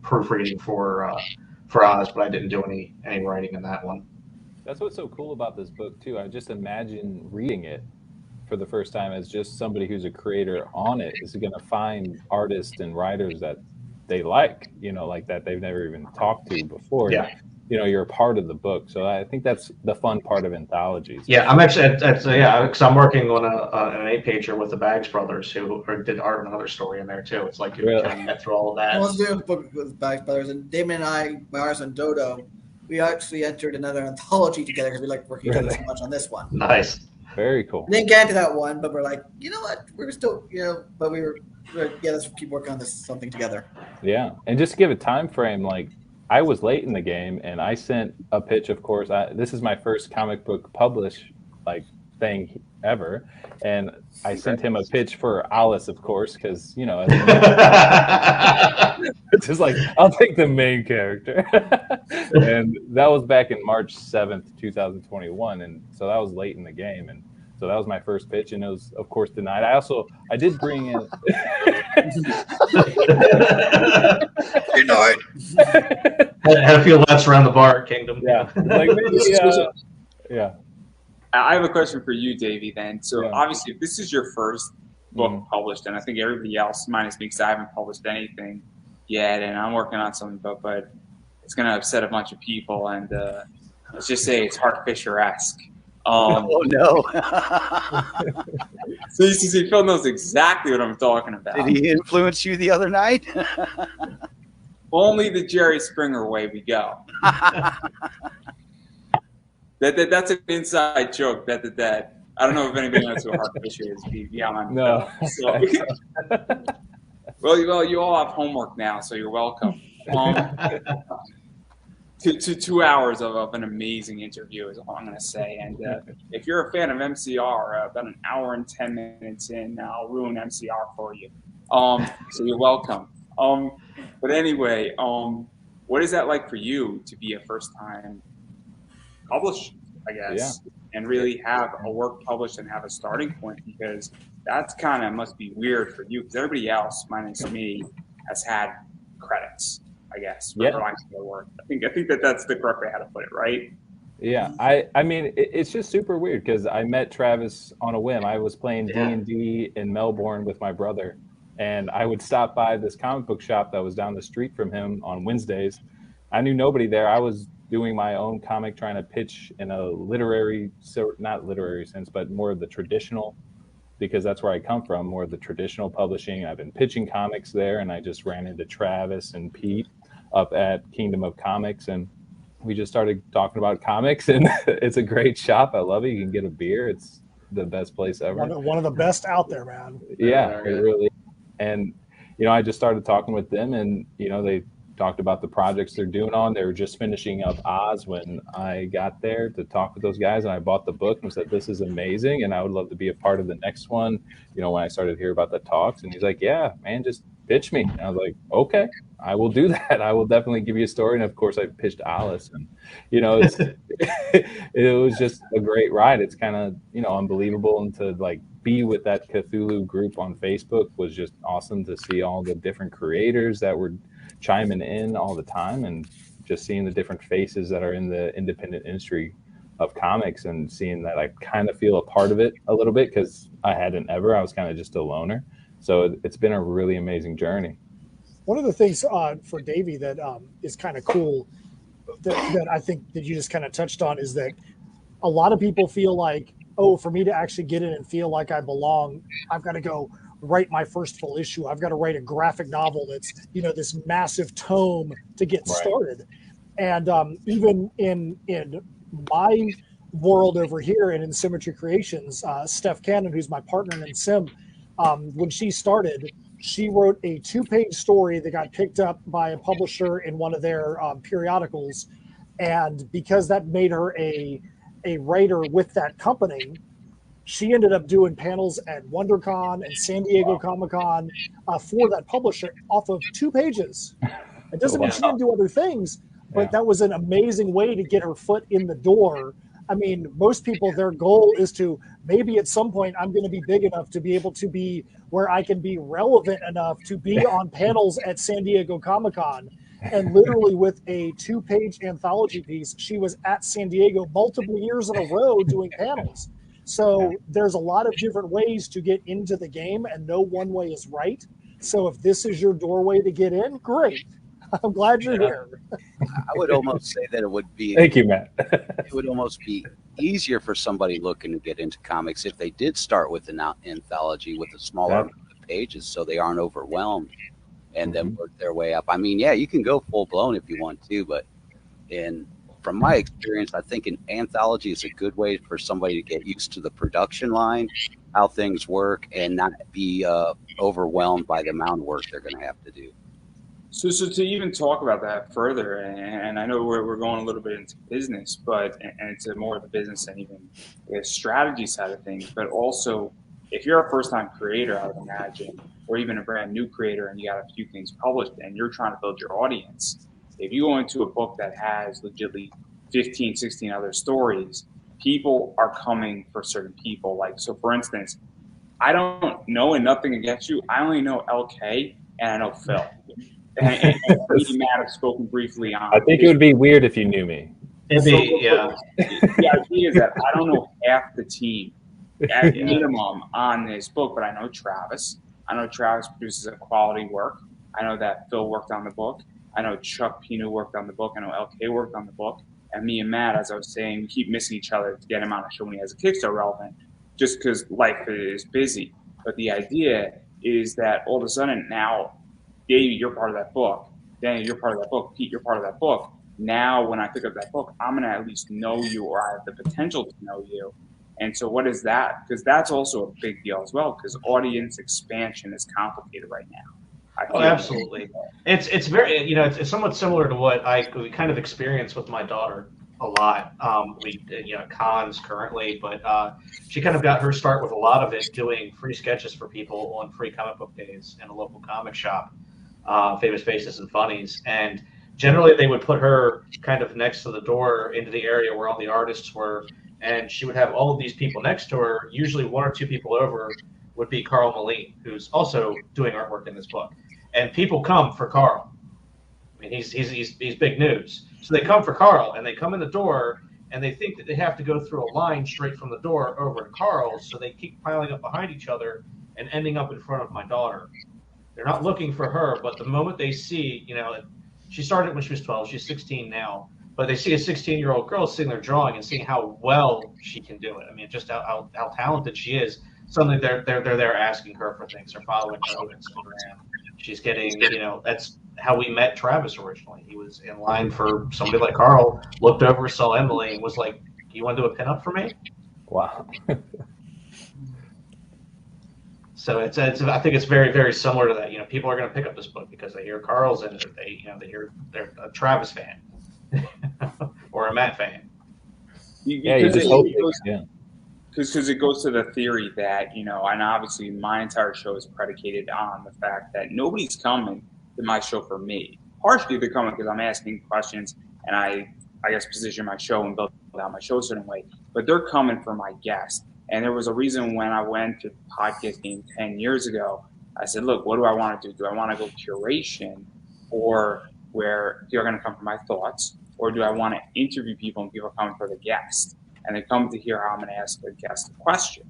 proofreading for Oz, but I didn't do any writing in that one. That's what's so cool about this book too. I just imagine reading it for the first time as just somebody who's a creator on it is going to find artists and writers that they like, like that they've never even talked to before. Yeah. You're a part of the book. So I think that's the fun part of anthologies. Yeah, I'm actually, because I'm working on an 8-pager with the Baggs brothers who did art and another story in there too. It's like you kind of get through all of that. I was doing a book with Baggs brothers, and Damon and I, my artist on Dodo, we actually entered another anthology together because we like working together so much on this one. Nice. Very cool. We didn't get into that one, but we're like, you know what? We're still, but we were let's keep working on this something together. Yeah, and just to give a time frame, like I was late in the game, and I sent a pitch. Of course, this is my first comic book publish thing ever, and I sent him a pitch for Alice, of course, because it's just like I'll take the main character, and that was back in March 7th, 2021, and so that was late in the game, and so that was my first pitch, and it was of course denied. I did bring in Denied. Had a few laps around the bar, Kingdom. Yeah, maybe, yeah. I have a question for you, Davey, then. So obviously, if this is your first book published, and I think everybody else, minus me, because I haven't published anything yet, and I'm working on something, but it's going to upset a bunch of people, and let's just say it's Hart Fisher-esque. Oh, no. So you see, Phil knows exactly what I'm talking about. Did he influence you the other night? Only the Jerry Springer way we go. That's an inside joke. That I don't know if anybody knows who Hart Fisher is beyond. No. So, well, you all have homework now, so you're welcome. To 2 hours of an amazing interview is all I'm going to say. And if you're a fan of MCR, about an hour and 10 minutes in, I'll ruin MCR for you. So you're welcome. But anyway, what is that like for you to be a first-time published, I guess, and really have a work published and have a starting point? Because that's kind of must be weird for you, because everybody else, minus me, has had credits, I guess, for lack of their work. I think that's the correct way how to put it, right? Yeah, I mean, it's just super weird because I met Travis on a whim. I was playing D&D in Melbourne with my brother, and I would stop by this comic book shop that was down the street from him on Wednesdays. I knew nobody there. I was doing my own comic, trying to pitch in a not literary sense, but more of the traditional, because that's where I come from, more of the traditional publishing. I've been pitching comics there, and I just ran into Travis and Pete up at Kingdom of Comics, and we just started talking about comics, and it's a great shop. I love it. You can get a beer. It's the best place ever. One of the best out there, man. Yeah, it really. And, I just started talking with them, and, they talked about the projects they're doing on. They were just finishing up Oz when I got there to talk with those guys, and I bought the book and said, this is amazing, and I would love to be a part of the next one, when I started to hear about the talks. And he's like, yeah, man, just pitch me. And I was like, okay, I will do that. I will definitely give you a story. And of course I pitched Alice, and it was just a great ride. It's kind of unbelievable, and to be with that Cthulhu group on Facebook was just awesome to see all the different creators that were chiming in all the time, and just seeing the different faces that are in the independent industry of comics, and seeing that I kind of feel a part of it a little bit, because I hadn't ever. I was kind of just a loner. So it's been a really amazing journey. One of the things for Davey that is kind of cool that I think that you just kind of touched on is that a lot of people feel like oh, for me to actually get in and feel like I belong, I've got to go write my first full issue. I've got to write a graphic novel that's, this massive tome to get started. And even in my world over here and in Symmetry Creations, Steph Cannon, who's my partner in Sim, when she started, she wrote a 2-page story that got picked up by a publisher in one of their periodicals. And because that made her a writer with that company, she ended up doing panels at WonderCon and San Diego Comic-Con for that publisher off of 2 pages. It doesn't mean she didn't do other things, but that was an amazing way to get her foot in the door. I mean, most people, their goal is to maybe at some point I'm going to be big enough to be able to be where I can be relevant enough to be on panels at San Diego Comic-Con. And literally with a 2-page anthology piece, she was at San Diego multiple years in a row doing panels. So there's a lot of different ways to get into the game, and no one way is right. So if this is your doorway to get in, great. I'm glad you're here. I would almost say that it would be. Thank you, Matt. It would almost be easier for somebody looking to get into comics if they did start with an anthology with a smaller amount of pages, so they aren't overwhelmed, and then work their way up. I mean, yeah, you can go full blown if you want to, but from my experience, I think an anthology is a good way for somebody to get used to the production line, how things work, and not be overwhelmed by the amount of work they're going to have to do. So to even talk about that further, and I know we're going a little bit into business, but and it's more of the business and even the strategy side of things, but also if you're a first-time creator, I would imagine, or even a brand new creator, and you got a few things published, and you're trying to build your audience, if you go into a book that has legitimately 15, 16 other stories, people are coming for certain people. Like, so for instance, I don't know, and nothing against you, I only know LK and I know Phil. And Matt have spoken briefly on. I think it would be weird if you knew me. It'd be, yeah. The idea is that I don't know half the team at minimum on this book, but I know Travis. I know Travis produces a quality work. I know that Phil worked on the book. I know Chuck Pino worked on the book. I know LK worked on the book. And me and Matt, as I was saying, we keep missing each other to get him on a show when he has a Kickstarter relevant, just because life is busy. But the idea is that all of a sudden now, Davey, you're part of that book. Danny, you're part of that book. Pete, you're part of that book. Now, when I pick up that book, I'm going to at least know you, or I have the potential to know you. And so what is that? Because that's also a big deal as well, because audience expansion is complicated right now. Oh, absolutely. It's very, it's somewhat similar to what we kind of experience with my daughter a lot. We, cons currently, but she kind of got her start with a lot of it doing free sketches for people on free comic book days in a local comic shop, Famous Faces and Funnies. And generally they would put her kind of next to the door into the area where all the artists were. And she would have all of these people next to her. Usually 1 or 2 people over would be Carl Moline, who's also doing artwork in this book. And people come for Carl. I mean, he's big news. So they come for Carl, and they come in the door, and they think that they have to go through a line straight from the door over to Carl. So they keep piling up behind each other and ending up in front of my daughter. They're not looking for her, but the moment they see, she started when she was 12. She's 16 now. But they see a 16-year-old girl sitting there drawing and seeing how well she can do it. I mean, just how talented she is. Suddenly they're there asking her for things. They're following her on Instagram. She's getting, that's how we met Travis originally. He was in line for somebody like Carl, looked over, saw Emily, and was like, "You want to do a pinup for me?" Wow. So I think it's very, very similar to that. People are going to pick up this book because they hear Carl's in it. They hear they're a Travis fan. Or a Matt fan. You just hope. Because it goes to the theory that, and obviously my entire show is predicated on the fact that nobody's coming to my show for me. Partially they're coming because I'm asking questions and I guess position my show and build out my show a certain way. But they're coming for my guest. And there was a reason when I went to podcasting 10 years ago, I said, look, what do I want to do? Do I want to go curation, or where people are going to come for my thoughts? Or do I want to interview people and people are coming for the guest? And they come to hear how I'm going to ask the guest a question.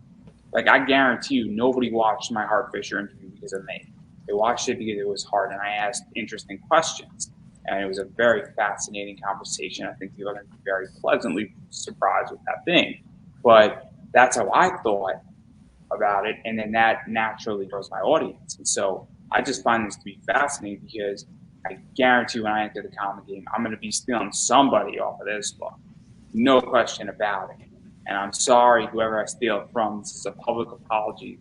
Like, I guarantee you, nobody watched my Heartfisher interview because of me. They watched it because it was hard and I asked interesting questions. And it was a very fascinating conversation. I think people are going to be very pleasantly surprised with that thing. But that's how I thought about it, and then that naturally grows my audience. And so I just find this to be fascinating because I guarantee when I enter the comic game, I'm going to be stealing somebody off of this book, no question about it. And I'm sorry, whoever I steal it from. This is a public apology,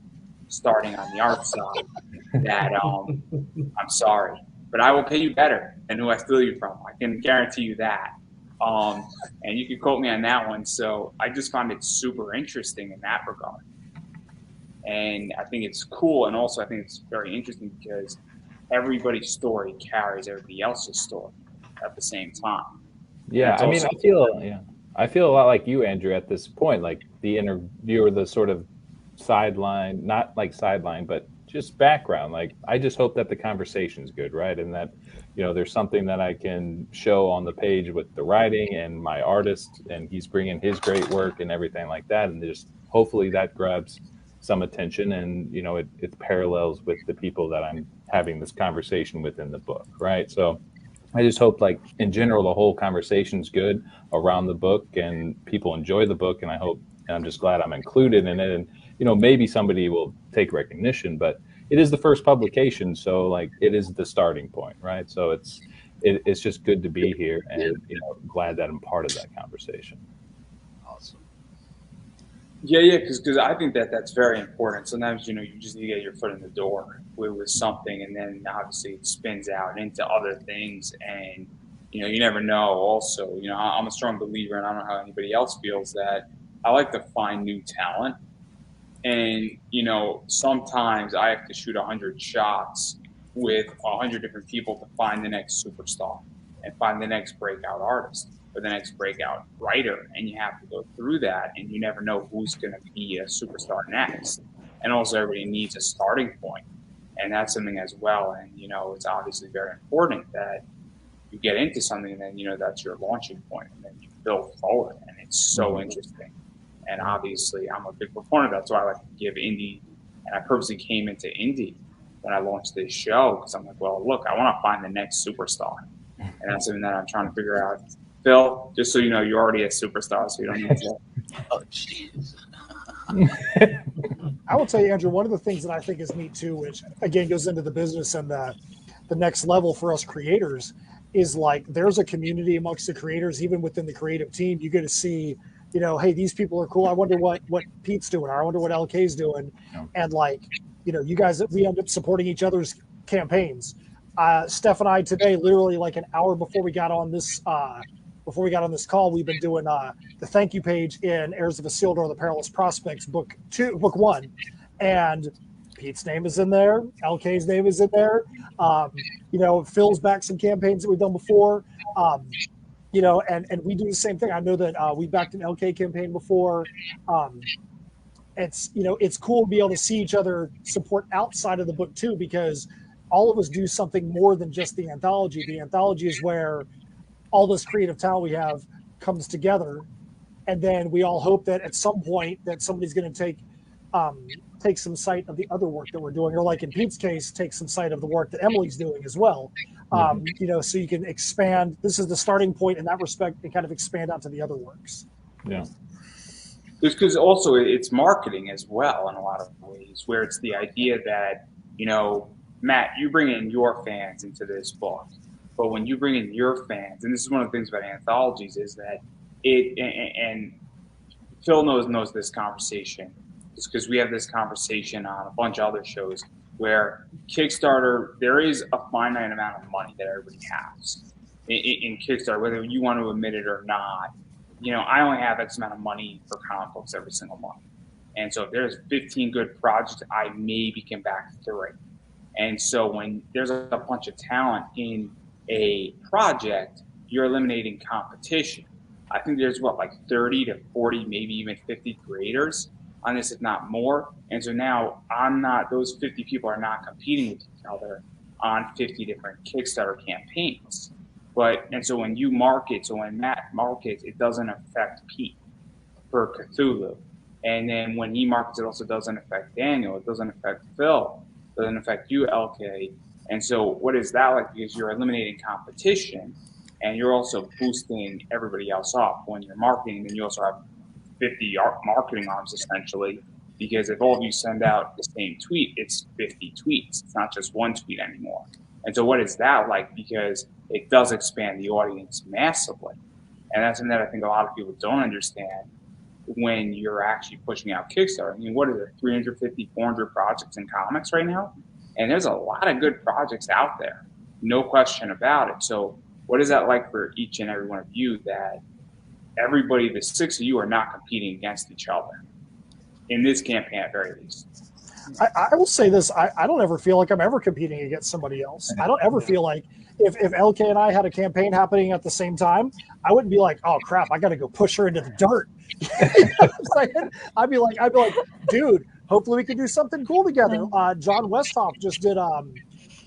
starting on the art side. That I'm sorry, but I will pay you better than who I steal you from. I can guarantee you that. And you can quote me on that one. So I just found it super interesting in that regard. And I think it's cool. And also I think it's very interesting because everybody's story carries everybody else's story at the same time. Yeah, I mean, I feel a lot like you, Andrew, at this point. Like you're the sort of sideline, not like sideline, but just background. Like I just hope that the conversation's good, right? And that, you know, there's something that I can show on the page with the writing and my artist, and he's bringing his great work and everything like that. And just hopefully that grabs some attention, and you know, it parallels with the people that I'm having this conversation with in the book, right? So I just hope, like, in general, the whole conversation's good around the book and people enjoy the book. And I'm just glad I'm included in it. And, you know, maybe somebody will take recognition, but it is the first publication. So, like, it is the starting point, right? So it's just good to be here, and, you know, glad that I'm part of that conversation. Awesome. Yeah, because I think that's very important. Sometimes, you know, you just need to get your foot in the door with something, and then obviously it spins out into other things, and, you know, you never know. Also, you know, I'm a strong believer, and I don't know how anybody else feels, that I like to find new talent. And, you know, sometimes I have to shoot 100 shots with 100 different people to find the next superstar and find the next breakout artist or the next breakout writer. And you have to go through that, and you never know who's going to be a superstar next. And also everybody needs a starting point. And that's something as well. And, you know, it's obviously very important that you get into something, and then, you know, that's your launching point, and then you build forward. And it's so interesting. And obviously, I'm a big proponent. That's why I like to give indie. And I purposely came into indie when I launched this show, because I'm like, well, look, I want to find the next superstar. And that's something that I'm trying to figure out. Phil, just so you know, you're already a superstar, so you don't need to. Oh, jeez. I will tell you, Andrew, one of the things that I think is neat too, which again goes into the business and the next level for us creators, is like there's a community amongst the creators, even within the creative team. You get to see, you know, hey, these people are cool. I wonder what Pete's doing, or I wonder what LK's doing. Yeah. And like, you know, you guys, we end up supporting each other's campaigns. Steph and I today, literally like an hour before we got on this call, we've been doing the thank you page in Heirs of Isildur, the Perilous Prospects book 1, and Pete's name is in there, LK's name is in there. You know, Phil's back some campaigns that we've done before. You know, and we do the same thing. I know that we backed an LK campaign before. It's, you know, it's cool to be able to see each other support outside of the book too, because all of us do something more than just the anthology. The anthology is where all this creative talent we have comes together, and then we all hope that at some point that somebody's going to take some sight of the other work that we're doing, or like in Pete's case, take some sight of the work that Emily's doing as well. You know, so you can expand. This is the starting point in that respect, and kind of expand out to the other works. Yeah. Because also it's marketing as well in a lot of ways, where it's the idea that, you know, Matt, you bring in your fans into this book, but when you bring in your fans, and this is one of the things about anthologies, is that and Phil knows this conversation, is because we have this conversation on a bunch of other shows, where Kickstarter, there is a finite amount of money that everybody has in Kickstarter, whether you want to admit it or not. You know, I only have X amount of money for comic books every single month. And so if there's 15 good projects, I maybe can back 3. And so when there's a bunch of talent in a project, you're eliminating competition. I think there's like 30 to 40, maybe even 50 creators on this, if not more. And so now those 50 people are not competing with each other on 50 different Kickstarter campaigns. And so when you market, so when Matt markets, it doesn't affect Pete for Cthulhu. And then when he markets, it also doesn't affect Daniel. It doesn't affect Phil. It doesn't affect you, LK. And so what is that like? Because you're eliminating competition, and you're also boosting everybody else up when you're marketing. And you also have 50 marketing arms essentially, because if all of you send out the same tweet, it's 50 tweets. It's not just one tweet anymore. And so what is that like? Because it does expand the audience massively. And that's something that I think a lot of people don't understand when you're actually pushing out Kickstarter. I mean, what is it, 350, 400 projects in comics right now? And there's a lot of good projects out there, no question about it. So what is that like for each and every one of you, that everybody, the 6 of you, are not competing against each other in this campaign at very least? I will say this, I don't ever feel like I'm ever competing against somebody else. I don't ever feel like if LK and I had a campaign happening at the same time, I wouldn't be like, oh crap, I got to go push her into the dirt. You know what I'm saying? I'd be like, dude, hopefully we can do something cool together. John Westhoff just did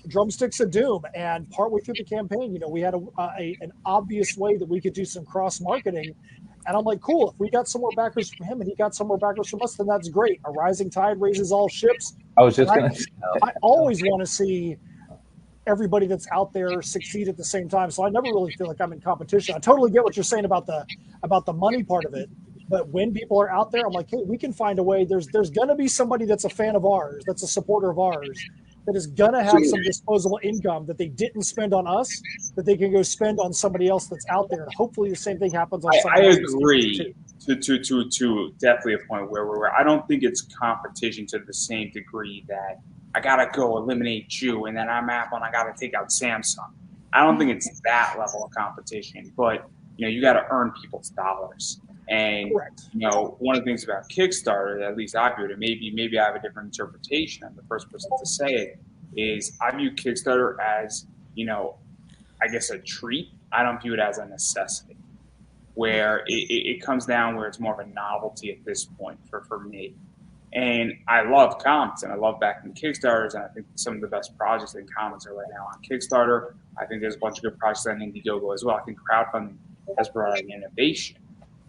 Drumsticks of Doom, and partway through the campaign, you know, we had an obvious way that we could do some cross marketing. And I'm like, cool, if we got some more backers from him and he got some more backers from us, then that's great. A rising tide raises all ships. I was just going to say, I always want to see everybody that's out there succeed at the same time. So I never really feel like I'm in competition. I totally get what you're saying about the money part of it. But when people are out there, I'm like, hey, we can find a way. There's going to be somebody that's a fan of ours, that's a supporter of ours, that is going to have some disposable income that they didn't spend on us, that they can go spend on somebody else that's out there. And hopefully the same thing happens on somebody else. I agree to definitely a point where I don't think it's competition to the same degree that I got to go eliminate you and then I'm Apple and I got to take out Samsung. I don't think it's that level of competition, but you know, you got to earn people's dollars. And you know, one of the things about Kickstarter, at least I view it, and maybe I have a different interpretation. I'm the first person to say it. Is I view Kickstarter as, you know, I guess a treat. I don't view it as a necessity, where it comes down where it's more of a novelty at this point for me. And I love comics and I love backing Kickstarters, and I think some of the best projects in comics are right now on Kickstarter. I think there's a bunch of good projects on Indiegogo as well. I think crowdfunding has brought in innovation.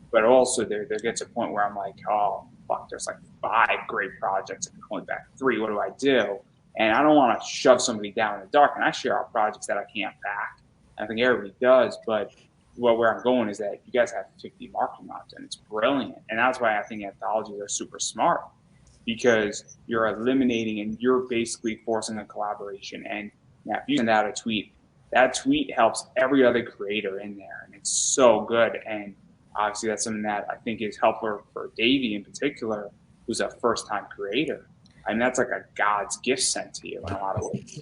But also there gets a point where I'm like, oh, fuck, there's like 5 great projects and only back 3. What do I do? And I don't want to shove somebody down in the dark. And I share out projects that I can't back. I think everybody does. But where I'm going is that you guys have 50 marketing options, and it's brilliant. And that's why I think anthologies are super smart, because you're eliminating and you're basically forcing a collaboration. And now if you send out a tweet, that tweet helps every other creator in there. And it's so good. And obviously, that's something that I think is helpful for Davey in particular, who's a first-time creator. I mean, that's like a God's gift sent to you in a lot of ways.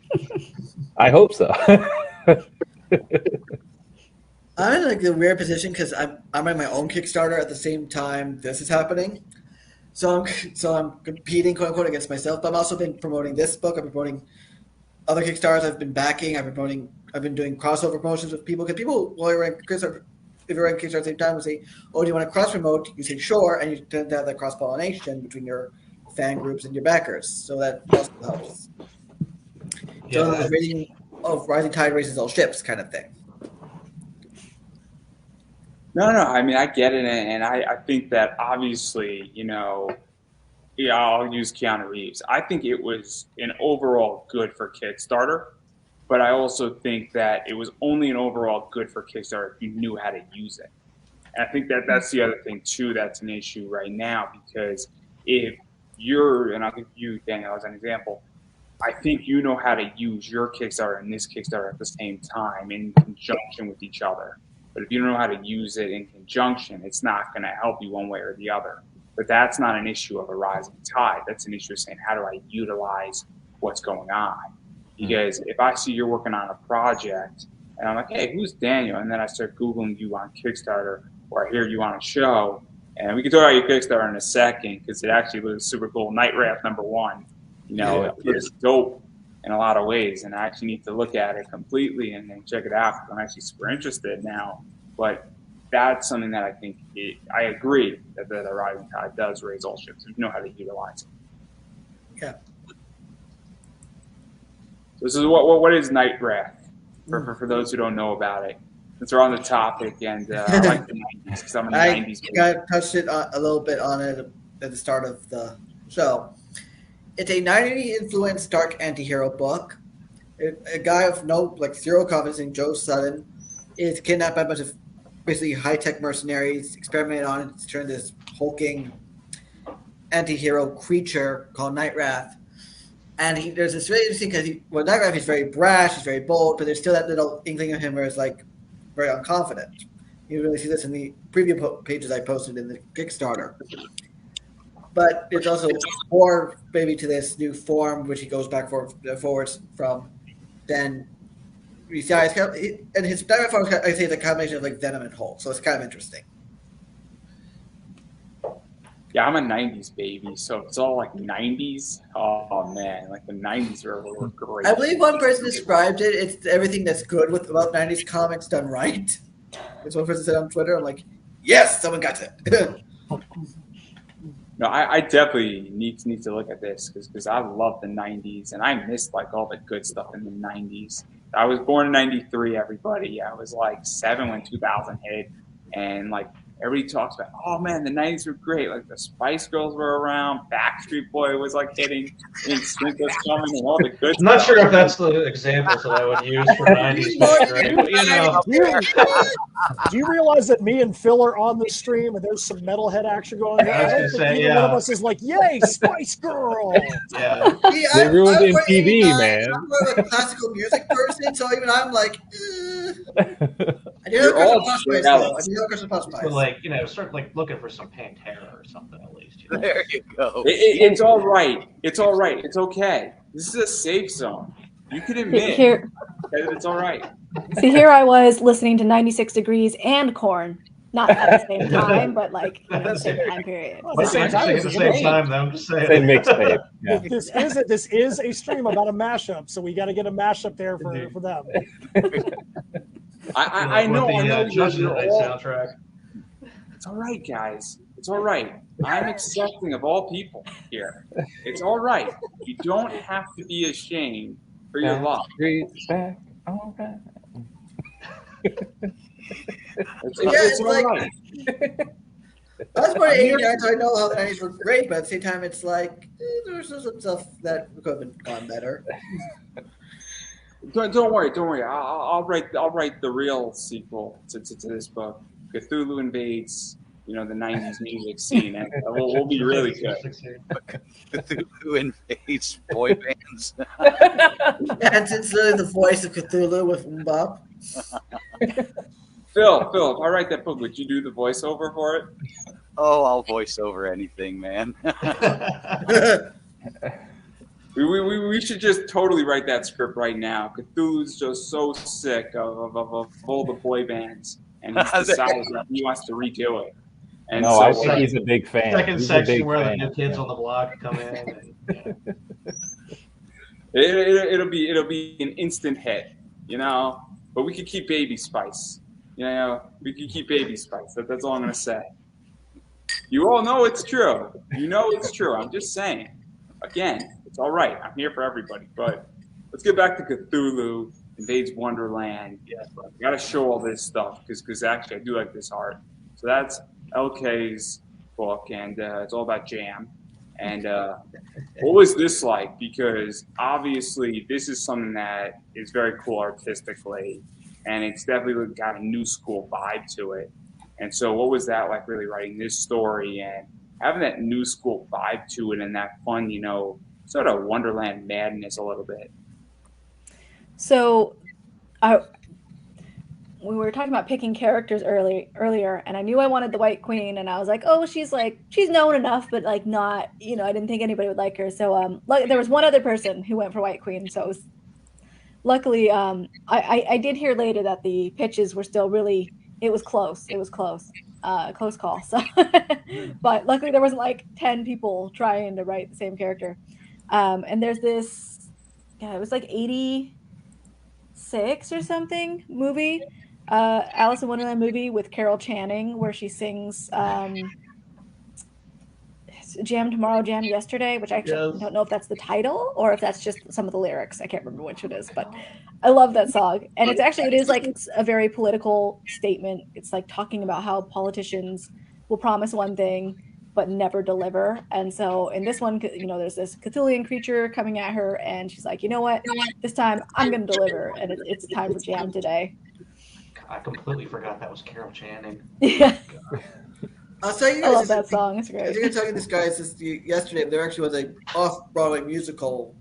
I hope so. I'm in like a weird position because I'm running my own Kickstarter at the same time this is happening. So I'm competing, quote unquote, against myself. But I'm also been promoting this book. I've been promoting other Kickstarters I've been backing. I've been doing crossover promotions with people, because people, while you're running Kickstarter, if you're running Kickstarter at the same time, will say, "Oh, do you want to cross promote?" You say, "Sure," and you tend to have that cross pollination between your fan groups and your backers. So that also helps. Yeah. So the rating of rising tide raises all ships kind of thing. No, I mean, I get it. And I think that obviously, you know, yeah, I'll use Keanu Reeves. I think it was an overall good for Kickstarter, but I also think that it was only an overall good for Kickstarter if you knew how to use it. And I think that that's the other thing, too, that's an issue right now, because if you're, and I'll give you, Daniel, as an example, I think you know how to use your Kickstarter and this Kickstarter at the same time in conjunction with each other. But if you don't know how to use it in conjunction, it's not going to help you one way or the other. But that's not an issue of a rising tide. That's an issue of saying, how do I utilize what's going on? Because if I see you're working on a project and I'm like, hey, who's Daniel? And then I start Googling you on Kickstarter, or I hear you on a show, and we can talk about your Kickstarter in a second, because it actually looks super cool. Night Raft #1, you know, it looks dope in a lot of ways, and I actually need to look at it completely and then check it out, because I'm actually super interested now. But that's something that I think I agree that the rising tide does raise all ships if you know how to utilize it. Yeah. So this is what is Night Raft for those who don't know about it. Since we're on the topic, and I like the 90s, because I'm in the 90s. I touched it a little bit on it at the start of the show. It's a 90s influenced dark anti-hero book. A guy of zero confidence named Joe Sutton is kidnapped by a bunch of basically high-tech mercenaries experimented on to turn this hulking anti-hero creature called Night Wrath. And there's this really interesting because Night Wrath is very brash, he's very bold, but there's still that little inkling of him where it's like very unconfident. You really see this in the preview pages I posted in the Kickstarter. But there's also more maybe to this new form, which he goes forwards from. Then you see, and his Night Wrath form, I say, it's a combination of like Venom and Hulk, so it's kind of interesting. Yeah, I'm a 90s baby, so it's all like 90s. Oh, man, like the 90s were great. I believe one person described it, it's everything that's good about 90s comics done right. That's one person said on Twitter. I'm like, yes, someone got it. No, I definitely need to look at this because I love the 90s, and I missed like all the good stuff in the 90s. I was born in 93, everybody. I was like 7 when 2000 hit, and like everybody talks about, oh man, the 90s were great. Like the Spice Girls were around, Backstreet Boy was like hitting, and Sprint was coming, and all the good I'm not stuff. sure if that's the examples that I would use for 90s. But, you know. Do you realize that me and Phil are on the stream and there's some metalhead action going on? I was I gonna don't say, think either one of us is like, yay, Spice Girl! Yeah. See, They ruined I'm more MTV, 89, man. I'm more of a classical music person, so even I'm like, I do You're know all Christmas Puff Spice, jealous. though. I do know Christmas Puff Spice. So like, you know, start like looking for some Pantera or something at least. You know? There you go. It's all right. It's all right. It's okay. This is a safe zone. You can admit Here, that it's all right. see, here I was listening to 96 Degrees and Korn, not at the same time, but like the same time period. Well, Well, at the same I'm time, saying it's at the same great. time, though. I'm just saying. Same mixtape. Yeah. This is a stream about a mashup, so we got to get a mashup there for them. I know. With I know. the Judgment Night all, soundtrack. it's all right, guys. It's all right. I'm accepting of all people here. It's all right. You don't have to be ashamed for your love. Back, all right. It's all like- right. I was born in 89, so I know how the 90s were great, but at the same time, it's like, there's some stuff that could have gone better. Don't worry. I'll write the real sequel to this book. Cthulhu Invades, the 90s music scene, and we'll be really good. Cthulhu Invades boy bands. And it's literally the voice of Cthulhu with Mbop. Phil, if I write that book, would you do the voiceover for it? Oh, I'll voice over anything, man. We should just totally write that script right now. Cthulhu's just so sick of all the boy bands, and he's decided that he wants to redo it. And No, so I think he's a big fan. Second He's a big section where the fan. new kids on the block come in. And, it'll be an instant hit, But we could keep Baby Spice. We could keep Baby Spice. That's all I'm gonna say. You all know it's true. You know it's true. I'm just saying. Again, it's all right. I'm here for everybody. But let's get back to Cthulhu Invades Wonderland. Yes. I got to show all this stuff because actually I do like this art. So that's LK's book, and it's all about jam. And what was this like? Because obviously this is something that is very cool artistically, and it's definitely got a new school vibe to it. And so what was that like, really writing this story and having that new school vibe to it and that fun, sort of Wonderland madness a little bit? So, we were talking about picking characters earlier, and I knew I wanted the White Queen, and I was like, oh, she's known enough, but like not, I didn't think anybody would like her. So there was one other person who went for White Queen, so it was luckily I did hear later that the pitches were still really, it was close close call. So but luckily there wasn't like 10 people trying to write the same character. And there's this, it was like 86 or something movie, Alice in Wonderland movie with Carol Channing, where she sings Jam Tomorrow, Jam Yesterday, which I actually don't know if that's the title or if that's just some of the lyrics. I can't remember which it is, but I love that song. And it is like a very political statement. It's like talking about how politicians will promise one thing but never deliver. And so in this one, there's this Cthulhuan creature coming at her, and she's like, you know what? This time I'm going to deliver, and it's time for jam today. I completely forgot that was Carol Channing. Yeah, I'll tell you I love guys. that song. It's I was great. talking to this guy yesterday. There actually was a off-Broadway musical.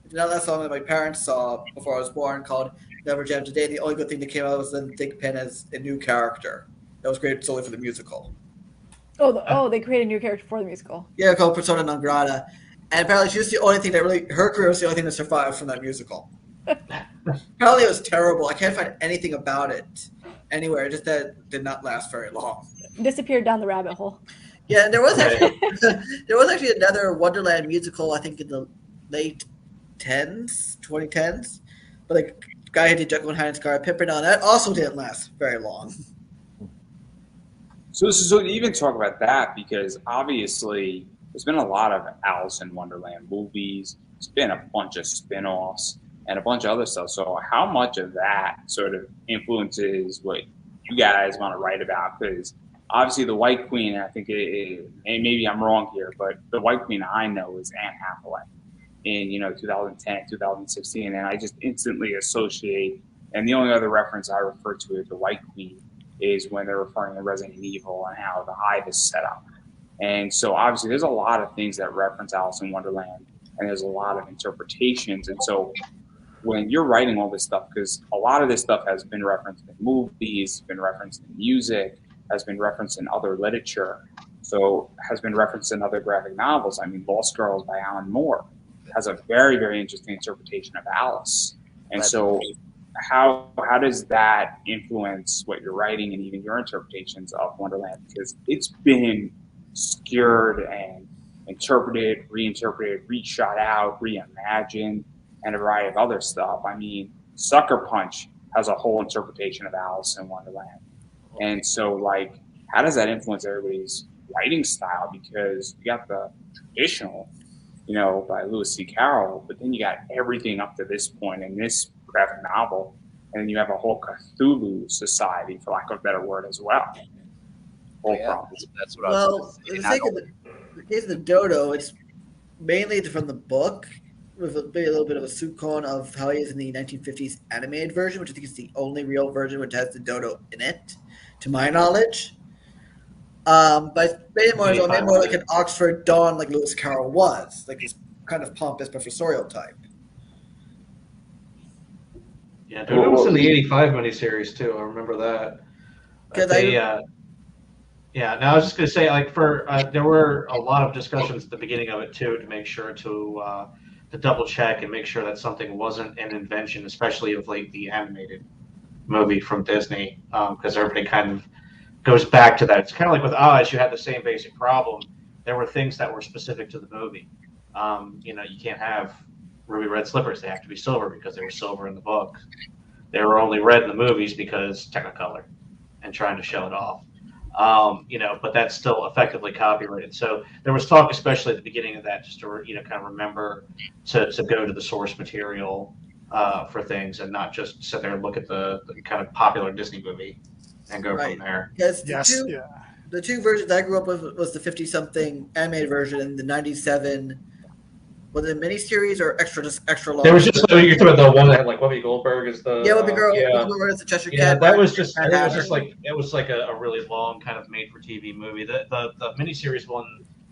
You know that song that my parents saw before I was born called "Never Jam Today." The only good thing that came out was then Dick Penn as a new character. That was great solely for the musical. Oh, they created a new character for the musical. Yeah, called Persona non grata. And apparently she was the only thing that really, her career was the only thing that survived from that musical. Apparently it was terrible. I can't find anything about it anywhere. Just that it did not last very long. Disappeared down the rabbit hole. Yeah, and there was actually another Wonderland musical, I think in the late 2010s. But like guy who did Jekyll and Hyde and Scar Pimpernel, on that also didn't last very long. So to even talk about that, because obviously there's been a lot of Alice in Wonderland movies. There's been a bunch of spin-offs and a bunch of other stuff. So how much of that sort of influences what you guys want to write about? Because obviously the White Queen, I think, and maybe I'm wrong here, but the White Queen I know is Anne Hathaway in 2010, 2016, and I just instantly associate. And the only other reference I refer to as the White Queen is when they're referring to Resident Evil and how the hive is set up. And so obviously there's a lot of things that reference Alice in Wonderland, and there's a lot of interpretations. And so when you're writing all this stuff, because a lot of this stuff has been referenced in movies, been referenced in music, has been referenced in other literature, so has been referenced in other graphic novels. I mean, Lost Girls by Alan Moore has a very, very interesting interpretation of Alice. And so how does that influence what you're writing and even your interpretations of Wonderland? Because it's been skewered and interpreted, reinterpreted, reshot out, reimagined, and a variety of other stuff. I mean, Sucker Punch has a whole interpretation of Alice in Wonderland. And so, like, how does that influence everybody's writing style? Because you got the traditional, by Lewis C. Carroll, but then you got everything up to this point in this graphic novel, and then you have a whole Cthulhu society, for lack of a better word, as well. That's what Well, in the case of the dodo, it's mainly from the book, with a little bit of a soup cone of how he is in the 1950s animated version, which I think is the only real version which has the dodo in it, to my knowledge. But made more like an Oxford Don, like Lewis Carroll was, like this kind of pompous professorial type. Yeah, Dodo was in the '85 miniseries too. I remember that. Now I was just gonna say, like, there were a lot of discussions at the beginning of it too, to make sure to double check and make sure that something wasn't an invention, especially of like the animated movie from Disney, because everybody kind of goes back to that. It's kind of like with Oz, you had the same basic problem. There were things that were specific to the movie. You can't have ruby red slippers; they have to be silver because they were silver in the book. They were only red in the movies because Technicolor and trying to show it off. But that's still effectively copyrighted. So there was talk, especially at the beginning of that, just to kind of remember to go to the source material for things and not just sit there and look at the kind of popular Disney movie and go from there. Yes, the two versions I grew up with was the 50-something animated version and the 97. Was it a miniseries or extra long? There was just you're talking about the one that had like Whoopi Goldberg as the Whoopi Goldberg as the Cheshire Cat. That was just it was like a really long kind of made for TV movie. The miniseries one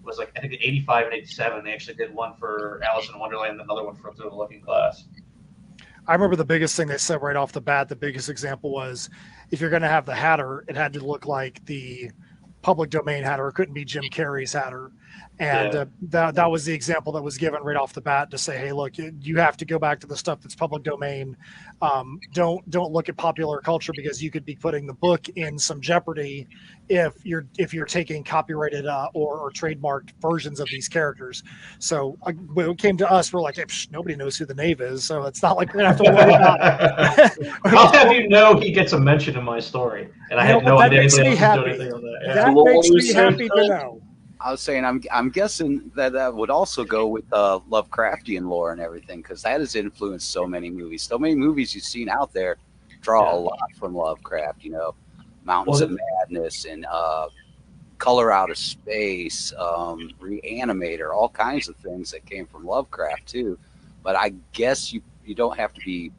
was like I think 85 and 87. They actually did one for Alice in Wonderland and another one for Through the Looking Glass. I remember the biggest thing they said right off the bat, the biggest example was if you're going to have the Hatter, it had to look like the public domain Hatter. It couldn't be Jim Carrey's Hatter. And that was the example that was given right off the bat to say, hey, look, you have to go back to the stuff that's public domain. Don't look at popular culture because you could be putting the book in some jeopardy if you're taking copyrighted or trademarked versions of these characters. So when it came to us, we're like, hey, nobody knows who the Knave is, so it's not like we're gonna have to worry about it. I'll have you know he gets a mention in my story, and I had no idea anybody else was doing anything on that. That makes me happy to know. I was saying, I'm guessing that would also go with Lovecraftian lore and everything, because that has influenced so many movies. So many movies you've seen out there draw a lot from Lovecraft. Mountains of Madness and Color Out of Space, Reanimator, all kinds of things that came from Lovecraft too. But I guess you don't have to be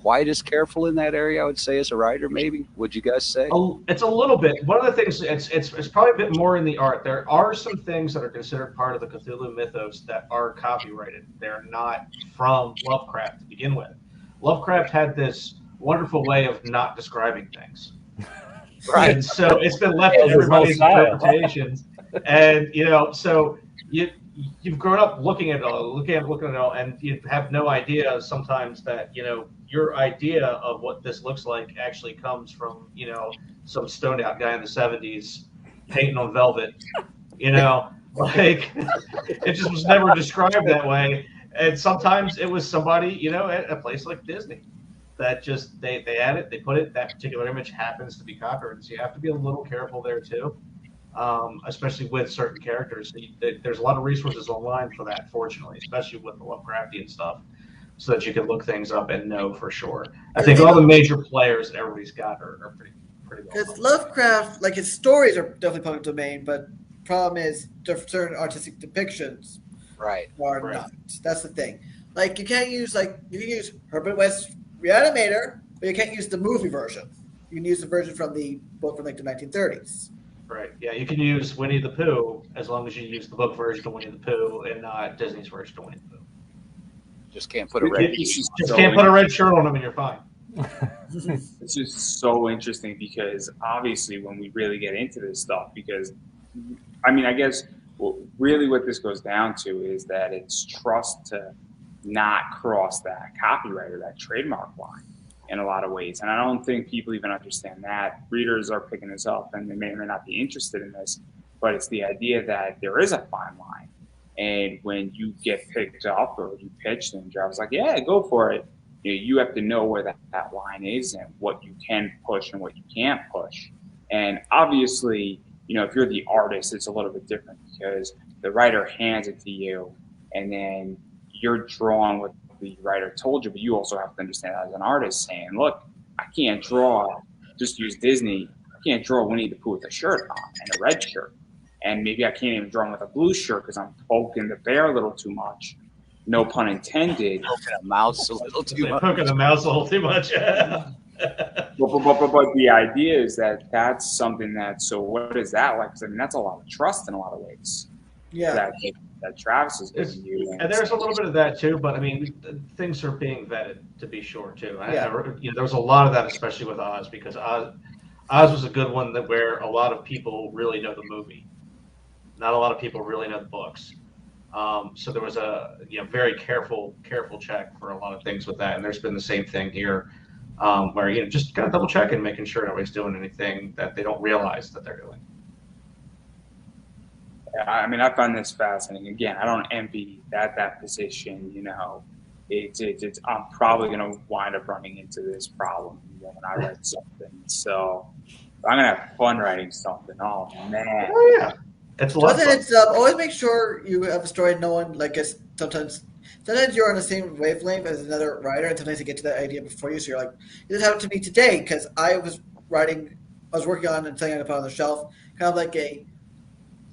quite as careful in that area, I would say, as a writer, maybe. Would you guys say? It's a little bit. One of the things, it's probably a bit more in the art. There are some things that are considered part of the Cthulhu mythos that are copyrighted. They're not from Lovecraft to begin with. Lovecraft had this wonderful way of not describing things. Right. And so it's been left to everybody's interpretations. And, so you've grown up looking at it all, and you have no idea sometimes that, your idea of what this looks like actually comes from, some stoned out guy in the 70s painting on velvet, like it just was never described that way. And sometimes it was somebody, at a place like Disney that just, they add it, they put it, that particular image happens to be copyrighted. So you have to be a little careful there too. Especially with certain characters. There's a lot of resources online for that, fortunately, especially with the Lovecraftian stuff, so that you can look things up and know for sure. I think all the major players that everybody's got are pretty well. Because Lovecraft, like his stories are definitely public domain, but the problem is certain artistic depictions are not. That's the thing. Like you can use Herbert West's Reanimator, but you can't use the movie version. You can use the version from the book from like the 1930s. Right. Yeah, you can use Winnie the Pooh as long as you use the book version of Winnie the Pooh and not Disney's version of Winnie the Pooh. Just can't put a red. Can't put a red shirt on them, and you're fine. It's just so interesting because obviously when we really get into this stuff, because I guess really what this goes down to is that it's trust to not cross that copyright or that trademark line in a lot of ways. And I don't think people even understand that. Readers are picking this up and they may or may not be interested in this, but it's the idea that there is a fine line. And when you get picked up or you pitched and Jarvis like, yeah, go for it. You have to know where that line is and what you can push and what you can't push. And obviously, if you're the artist, it's a little bit different because the writer hands it to you and then you're drawing what the writer told you, but you also have to understand as an artist saying, look, I can't draw, just use Disney. I can't draw Winnie the Pooh with a shirt on and a red shirt. And maybe I can't even draw him with a blue shirt because I'm poking the bear a little too much. No pun intended. Poking a mouse a little too much. Poking the mouse a little too much. but the idea is that that's something so what is that like? Because that's a lot of trust in a lot of ways. Yeah. That Travis is giving you. And there's a little bit of that too, but things are being vetted to be sure too. There was a lot of that, especially with Oz, because Oz was a good one where a lot of people really know the movie. Not a lot of people really know the books. So there was a very careful check for a lot of things with that. And there's been the same thing here where, just kind of double checking, making sure nobody's doing anything that they don't realize that they're doing. I find this fascinating. Again, I don't envy that position. It's I'm probably going to wind up running into this problem when I write something. So I'm going to have fun writing something. Oh, man. Oh, yeah. It's a lot of fun. Always make sure you have a story no one, sometimes you're on the same wavelength as another writer, and sometimes you get to that idea before you, so you're like, this happened to me today, because I was working on and setting it up on the shelf, kind of like a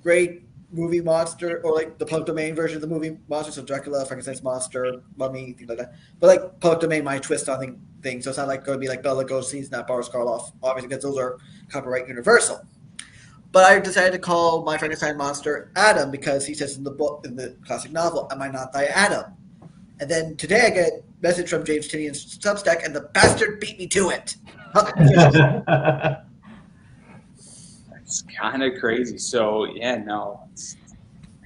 great movie monster, or like the public domain version of the movie monster, so Dracula, Frankenstein's monster, Mummy, things like that. But like public domain, my twist on things, so it's not like going to be like Bela Lugosi's, not Boris Karloff, obviously, because those are copyright universal. But I decided to call my Frankenstein monster Adam because he says in the classic novel, "Am I not thy Adam?" And then today I get a message from James Tinian's Substack, and the bastard beat me to it. It's kind of crazy. So I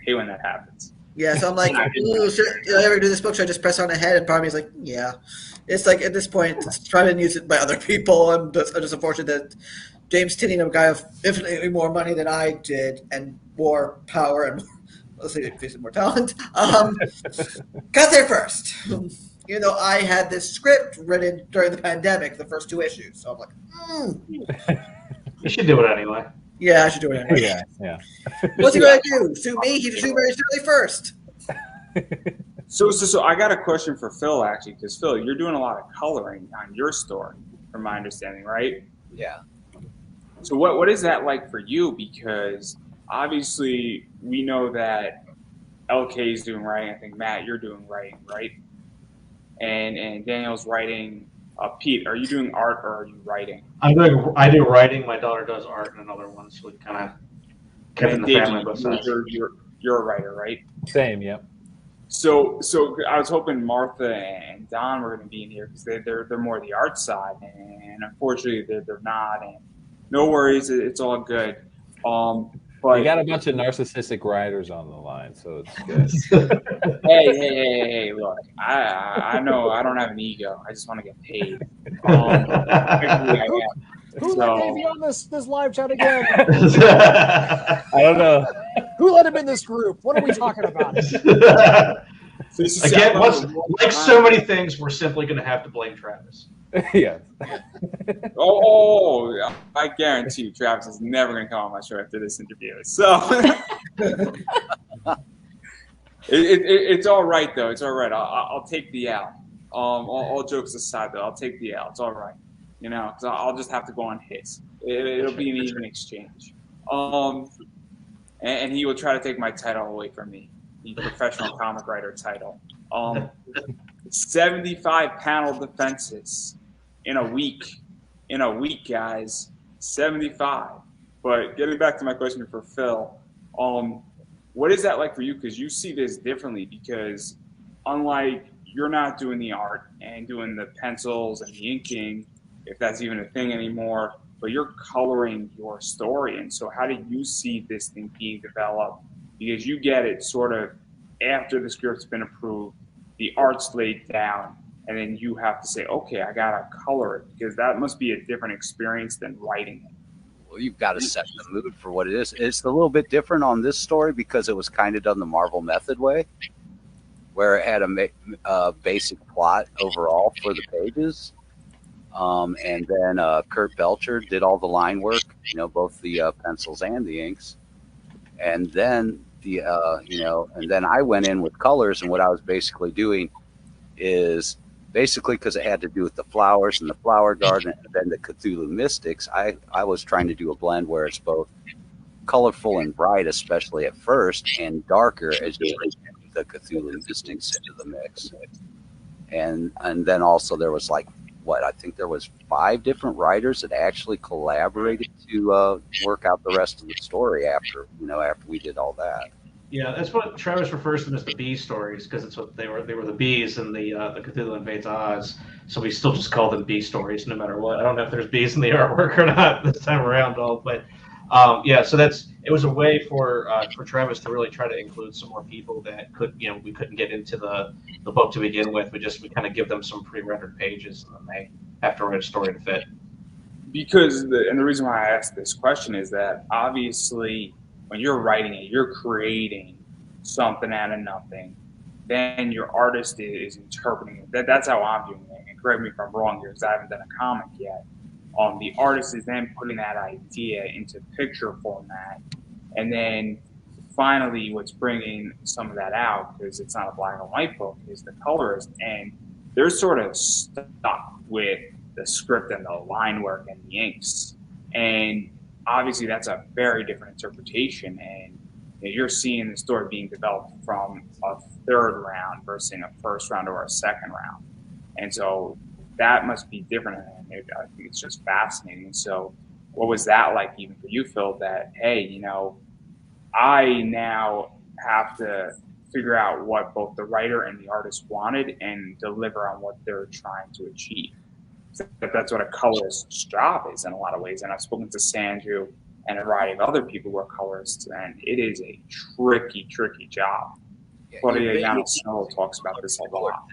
hate when that happens. Yeah, so I'm like, should I ever do this book? Should I just press on ahead? And part of me is like, yeah. It's like at this point, try to use it by other people. I'm just unfortunate that James Tinian, a guy of infinitely more money than I did, and more power and more talent, got there first. Even though I had this script written during the pandemic, the first 2 issues. So I'm like, You should do it anyway. Yeah, I should do it anyway. Yeah. What's he going to do? Sue me? He should sue Mary Shirley first. So I got a question for Phil, actually, because Phil, you're doing a lot of coloring on your story, from my understanding, right? Yeah. So what is that like for you? Because obviously we know that LK is doing writing. I think Matt, you're doing writing, right? And Daniel's writing Pete, are you doing art or are you writing? I do writing. My daughter does art and another one, so we kind of kept in the family on both sides. You're a writer, right? Same, yep. So I was hoping Martha and Don were going to be in here because they're more the art side, and unfortunately they're not. And no worries, it's all good. But You got a bunch of narcissistic writers on the line, so it's good. hey, look, I know I don't have an ego. I just want to get paid. Actually, I am. Who let Davey on this live chat again? I don't know. Who let him in this group? What are we talking about? Again, like so many things, we're simply going to have to blame Travis. Yeah. Oh, I guarantee you, Travis is never going to come on my show after this interview. So it's all right, though. It's all right. I'll take the L. All jokes aside, though, I'll take the L. It's all right. You know, because I'll just have to go on his. It'll be an even exchange. And he will try to take my title away from me, the professional comic writer title. 75 panel defenses in a week, guys. 75. But getting back to my question for Phil, what is that like for you? Because you see this differently. Because unlike you're not doing the art and doing the pencils and the inking, if that's even a thing anymore, but you're coloring your story. And so how do you see this thing being developed? Because you get it sort of after the script's been approved, the art's laid down, and then you have to say, okay, I got to color it, because that must be a different experience than writing it. Well, you've got to set the mood for what it is. It's a little bit different on this story because it was kind of done the Marvel method way, where it had a basic plot overall for the pages. And then Kurt Belcher did all the line work, both the pencils and the inks. And then and then I went in with colors, and what I was basically doing is because it had to do with the flowers and the flower garden and then the Cthulhu mystics, I was trying to do a blend where it's both colorful and bright, especially at first, and darker as you bring the Cthulhu mystics into the mix. And then also there was I think there was 5 different writers that actually collaborated to work out the rest of the story after we did all that. Yeah, that's what Travis refers to them as the B stories, because it's what they were the B's in the Cthulhu Invades Oz. So we still just call them B stories no matter what. I don't know if there's B's in the artwork or not this time around, but so it was a way for Travis to really try to include some more people that we couldn't get into the book to begin with. We kind of give them some pre-rendered pages, and then they have to write a story to fit. Because the reason why I asked this question is that obviously when you're writing it, you're creating something out of nothing. Then your artist is interpreting it. That's how I'm doing it. And correct me if I'm wrong here, because I haven't done a comic yet. The artist is then putting that idea into picture format, and then finally what's bringing some of that out, because it's not a black and white book, is the colorist, and they're sort of stuck with the script and the line work and the inks, and obviously that's a very different interpretation, and you're seeing the story being developed from a third round versus a first round or a second round, and so that must be different. I think it's just fascinating. So what was that like even for you, Phil, that, hey, I now have to figure out what both the writer and the artist wanted and deliver on what they're trying to achieve? So that's what a colorist's job is in a lot of ways. And I've spoken to Sandhu and a variety of other people who are colorists, and it is a tricky job. Claudia Yamasnow talks about this a lot.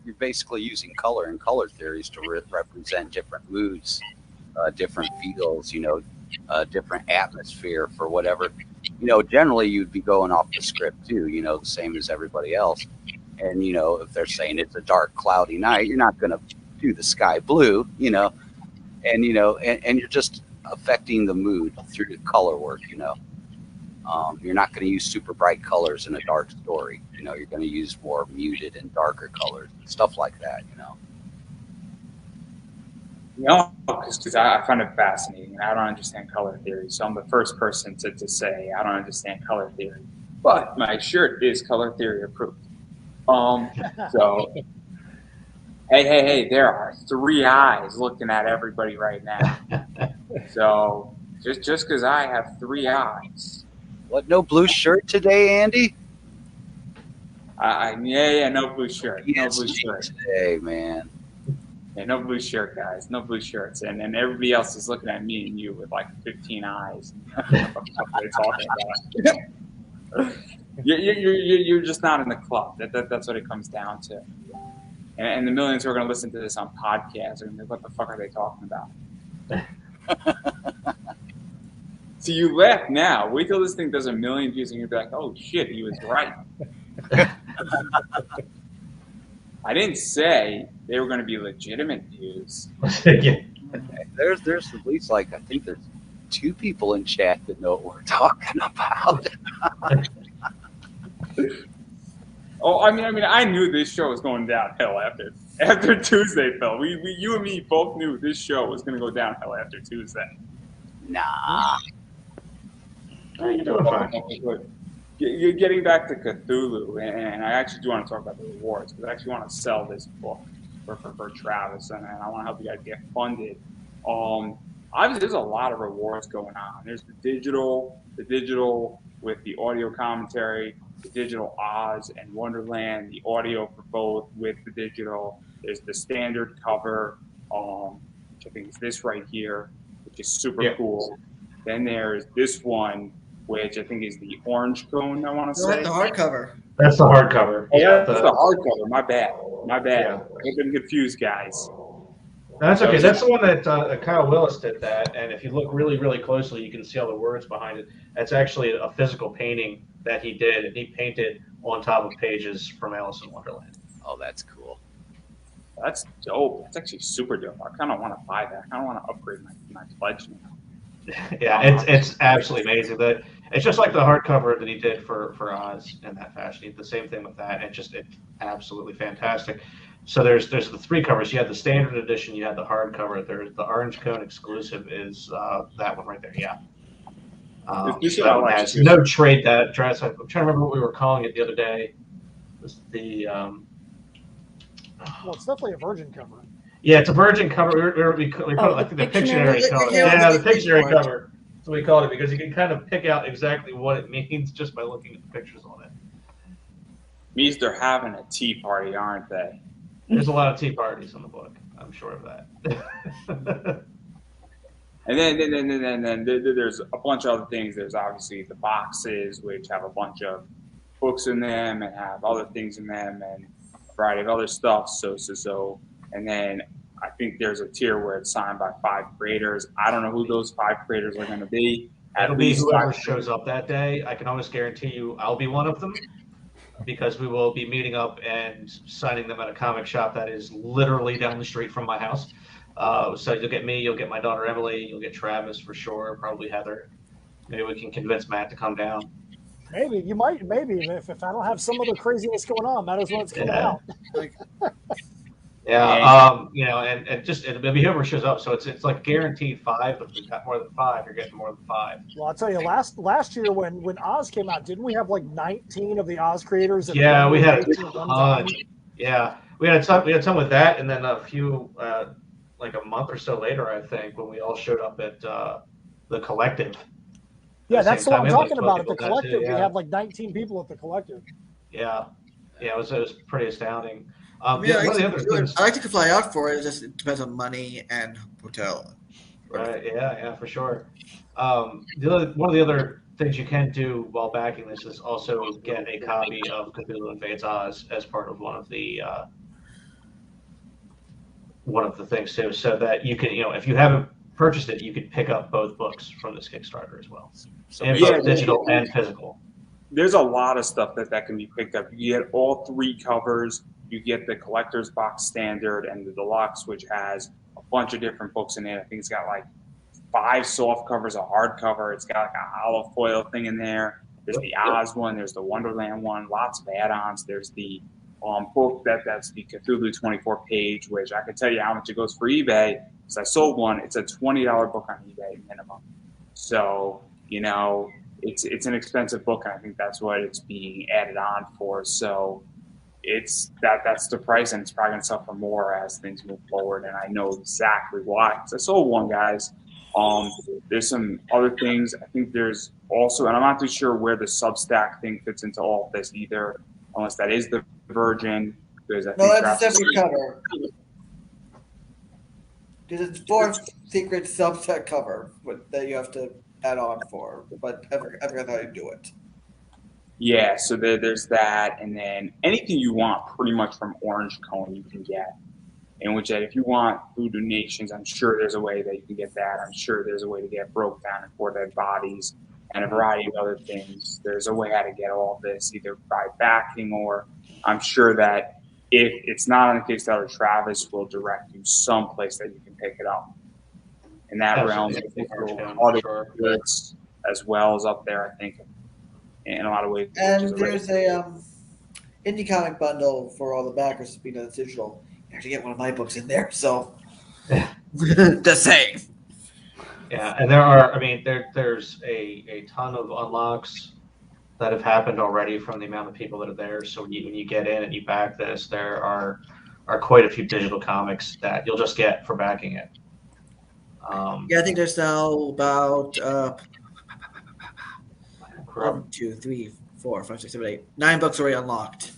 You're basically using color and color theories to represent different moods, different feels, different atmosphere for whatever. Generally you'd be going off the script too, the same as everybody else. And, if they're saying it's a dark, cloudy night, you're not going to do the sky blue, and you're just affecting the mood through the color work, You're not going to use super bright colors in a dark story. You're going to use more muted and darker colors, stuff like that, No, because I find it fascinating. I don't understand color theory, so I'm the first person to say I don't understand color theory. But my shirt is color theory approved. So Hey, there are 3 eyes looking at everybody right now. So just because I have 3 eyes. What, no blue shirt today, Andy? Yeah, no blue shirt. No Can't blue speak shirt. today, man. Yeah, no blue shirt, guys. No blue shirts. And then everybody else is looking at me and you with like 15 eyes. What the fuck are they talking about? You're just not in the club. That's what it comes down to. And the millions who are going to listen to this on podcasts are going to be, what the fuck are they talking about? So you laugh now. Wait till this thing does 1 million views and you'll be like, oh shit, he was right. I didn't say they were going to be legitimate views. Yeah. There's at least I think there's 2 people in chat that know what we're talking about. Oh, I mean, I knew this show was going downhill after Tuesday, Phil. You and me both knew this show was going to go downhill after Tuesday. Nah. You're doing fine. You're getting back to Cthulhu, and I actually do want to talk about the rewards because I actually want to sell this book for Travis, and I want to help you guys get funded. Obviously, there's a lot of rewards going on. There's the digital with the audio commentary, the digital Oz and Wonderland, the audio for both with the digital. There's the standard cover, which I think is this right here, which is super cool. Then there's this one, which I think is the orange cone, I want to say. The hardcover. That's the hardcover. Yeah, that's the hardcover. My bad. Yeah. I've been confused, guys. That's okay. That's the one that Kyle Willis did that. And if you look really, really closely, you can see all the words behind it. That's actually a physical painting that he did, and he painted on top of pages from Alice in Wonderland. Oh, that's cool. That's dope. That's actually super dope. I kind of want to buy that. I kind of want to upgrade my pledge now. Yeah, it's absolutely amazing. It's just like the hardcover that he did for Oz in that fashion. He did the same thing with that. It's absolutely fantastic. So there's the 3 covers. You had the standard edition, you had the hardcover. There's the Orange Cone exclusive is that one right there. Yeah. So it has no trade that dress. I'm trying to remember what we were calling it the other day. It was the well, it's definitely a virgin cover. yeah, it's a virgin cover. We call it like the Pictionary cover. Yeah, the Pictionary cover. So we called it because you can kind of pick out exactly what it means just by looking at the pictures on it. Means they're having a tea party, aren't they? There's a lot of tea parties in the book. I'm sure of that. And then there's a bunch of other things. There's obviously the boxes, which have a bunch of books in them and have other things in them and a variety of other stuff. So, and then I think there's a tier where it's signed by 5 creators. I don't know who those 5 creators are going to be. It'll be whoever shows up that day. I can almost guarantee you I'll be one of them because we will be meeting up and signing them at a comic shop that is literally down the street from my house. So you'll get me, you'll get my daughter Emily, you'll get Travis for sure, probably Heather. Maybe we can convince Matt to come down. Maybe you might. Maybe if I don't have some other craziness going on, Matt is when it's coming out. Yeah, and just it'll be whoever shows up. So it's like guaranteed 5. If we've got more than 5, you're getting more than 5. Well, I'll tell you, last year when Oz came out, didn't we have like 19 of the Oz creators? Yeah, we had a ton. Yeah, we had a ton. We had some with that, and then a few like a month or so later, I think, when we all showed up at the Collective. Yeah, that's what I'm talking about. At the Collective, we had like 19 people at the Collective. Yeah, it was pretty astounding. I like to fly out for it. It depends on money and hotel. Right. Yeah, for sure. One of the other things you can do while backing this is also get a copy of Cthulhu Invades Oz as part of one of the things too, so that you can, if you haven't purchased it, you could pick up both books from this Kickstarter as well, both digital and physical. There's a lot of stuff that can be picked up. You get all 3 covers. You get the collector's box standard and the deluxe, which has a bunch of different books in it. I think it's got like 5 soft covers, a hardcover. It's got like a hollow foil thing in there. There's the Oz one. There's the Wonderland one. Lots of add-ons. There's the book that's the Cthulhu 24-page, which I can tell you how much it goes for eBay because I sold one. It's a $20 book on eBay minimum. So, it's an expensive book, and I think that's what it's being added on for. So that's the price, and it's probably going to suffer more as things move forward. And I know exactly why. 'Cause I sold one, guys. There's some other things. I think there's also, and I'm not too sure where the Substack thing fits into all of this either, unless that is the Virgin. Because I No, think that's a separate cover. There's a fourth secret subset cover that you have to add on for, but I forgot how you do it. Yeah, so there's that, and then anything you want pretty much from Orange Cone you can get. In which if you want Voodoo Nations, I'm sure there's a way that you can get that. I'm sure there's a way to get Broke Down and Four Dead Bodies and a variety of other things. There's a way how to get all of this, either by backing or I'm sure that if it's not on the Kickstarter, Travis will direct you someplace that you can pick it up. In that realm, I think Goods as well as up there, I think, in a lot of ways. And there's a indie comic bundle for all the backers to be done digital. You have to get one of my books in there, so the same. Yeah, and there are. I mean, there's a ton of unlocks that have happened already from the amount of people that are there. So when you get in and you back this, there are quite a few digital comics that you'll just get for backing it. Yeah, I think there's now about 1, 2, 3, 4, 5, 6, 7, 8, 9 books already unlocked.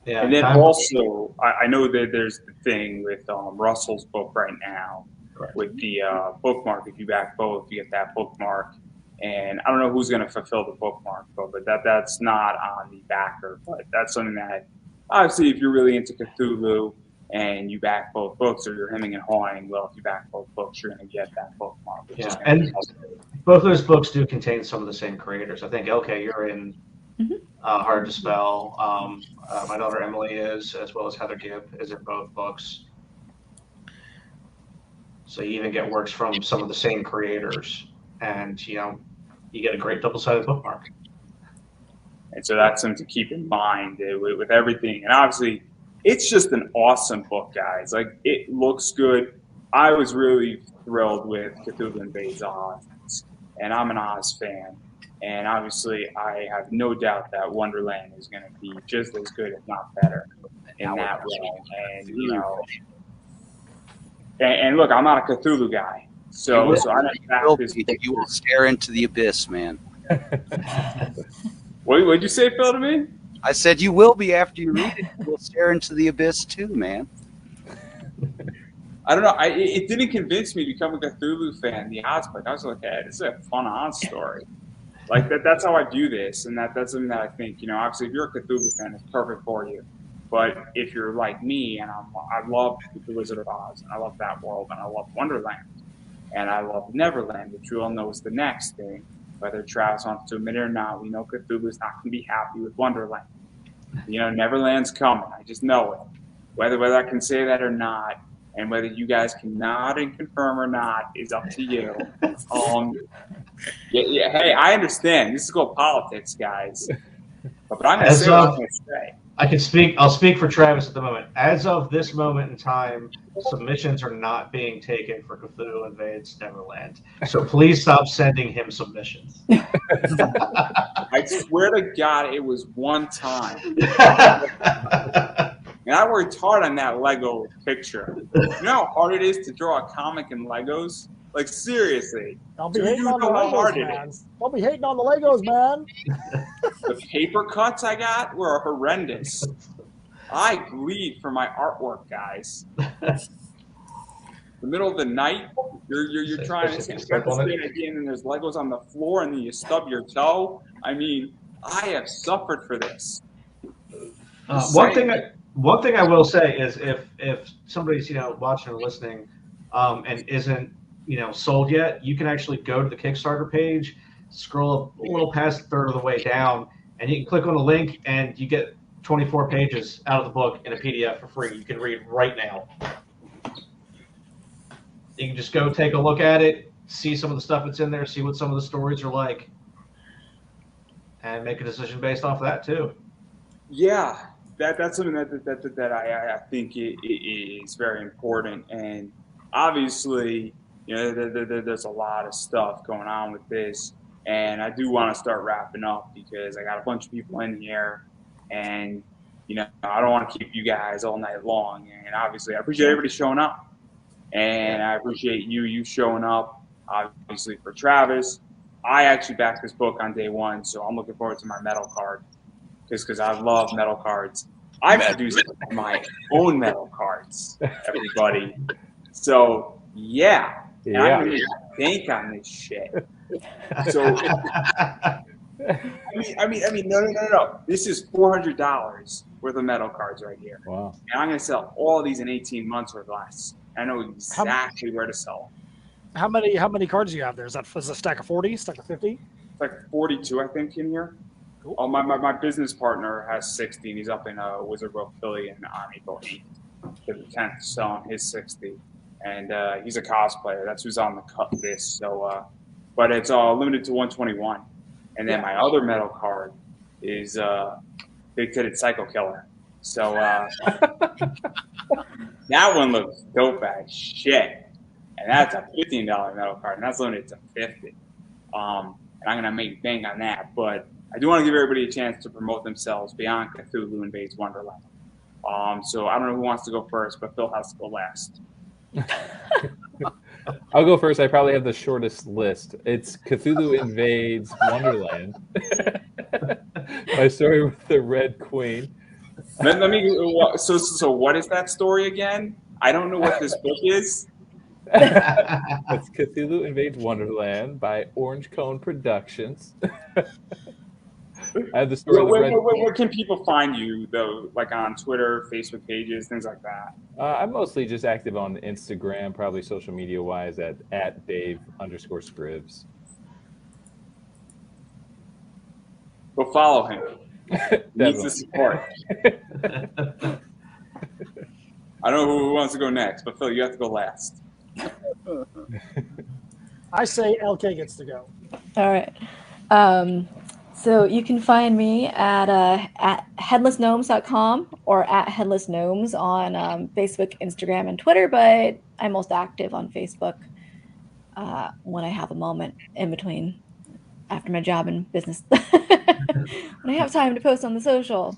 Yeah, and then also, I know that there's the thing with Russell's book right now, correct, with the bookmark. If you back both, you get that bookmark. And I don't know who's going to fulfill the bookmark, but that's not on the backer. But that's something that, obviously, if you're really into Cthulhu and you back both books, or you're hemming and hawing, well, if you back both books, you're going to get that bookmark. Yeah, and both those books do contain some of the same creators. I think, LK, you're in Hard to Spell. My daughter Emily is, as well as Heather Gibb is in both books. So you even get works from some of the same creators, and you get a great double-sided bookmark. And so that's something to keep in mind with everything. And obviously, it's just an awesome book, guys. Like, it looks good. I was really thrilled with Cthulhu Invades Oz, and I'm an Oz fan. And obviously, I have no doubt that Wonderland is going to be just as good, if not better, in that realm. And and look, I'm not a Cthulhu guy, so I don't back this. You will stare into the abyss, man. What'd you say, Phil, to me? I said you will be after you read it. You will stare into the abyss too, man. I don't know. It didn't convince me to become a Cthulhu fan. The Oz book, I was like, hey, this is a fun Oz story. Like that's how I view this, and that's something that I think, obviously, if you're a Cthulhu fan, it's perfect for you. But if you're like me, and I love The Wizard of Oz, and I love that world, and I love Wonderland, and I love Neverland, which we all know is the next thing. Whether Travis wants to admit it or not, we know Cthulhu's not going to be happy with Wonderland. Neverland's coming. I just know it. Whether I can say that or not, and whether you guys can nod and confirm or not, is up to you. Yeah. Hey, I understand. This is called politics, guys. But I'm going to say what I'm going to say. I'll speak for Travis at the moment. As of this moment in time, submissions are not being taken for Cthulhu Invades Neverland. So please stop sending him submissions. I swear to God, it was one time. And I worked hard on that Lego picture. You know how hard it is to draw a comic in Legos? Like, seriously. Don't be hating on the Legos, man. Don't be hating on the Legos, man. The paper cuts I got were horrendous. I bleed for my artwork, guys. The middle of the night, you're trying to stay again, and there's Legos on the floor, and then you stub your toe. I mean, I have suffered for this. One thing I will say is if somebody's watching or listening and isn't sold yet, you can actually go to the Kickstarter page, scroll a little past a third of the way down, and you can click on a link, and you get 24 pages out of the book in a PDF for free. You can read right now. You can just go take a look at it, see some of the stuff that's in there, see what some of the stories are like, and make a decision based off of that too. Yeah, that's something that I think is very important, and obviously, there's a lot of stuff going on with this, and I do want to start wrapping up because I got a bunch of people in here, and I don't want to keep you guys all night long. And obviously, I appreciate everybody showing up. And I appreciate you showing up, obviously, for Travis. I actually backed this book on day one, so I'm looking forward to my metal card because I love metal cards. I've produced my own metal cards, everybody. So, yeah. And I'm going to make bank on this shit. So, I mean, no. This is $400 worth of metal cards right here. Wow. And I'm going to sell all these in 18 months or less. I know exactly where to sell them. How many cards do you have there? Is that a stack of 40, stack of 50? It's like 42, I think, in here. Cool. Oh, my business partner has 60, and he's up in Wizard World, Philly, and on April 8th. The 10th, selling his 60. And he's a cosplayer. That's who's on the cut list. So, but it's limited to 121. And then my other metal card is Big Titted Psycho Killer. So that one looks dope as shit. And that's a $15 metal card, and that's limited to 50. And I'm going to make bank on that. But I do want to give everybody a chance to promote themselves beyond Cthulhu Invades Wonderland. So I don't know who wants to go first, but Phil has to go last. I'll go first. I probably have the shortest list. It's Cthulhu Invades Wonderland. My story with the Red Queen. Let me. So what is that story again? I don't know what this book is. It's Cthulhu Invades Wonderland by Orange Cone Productions. I have the story. Where can people find you though? Like on Twitter, Facebook pages, things like that. I'm mostly just active on Instagram, probably social media wise at Dave_Scribs. Go follow him. Needs the support. I don't know who wants to go next, but Phil, you have to go last. I say LK gets to go. All right. So you can find me at headlessgnomes.com or at headlessgnomes on Facebook, Instagram, and Twitter, but I'm most active on Facebook when I have a moment in between after my job and business. When I have time to post on the social.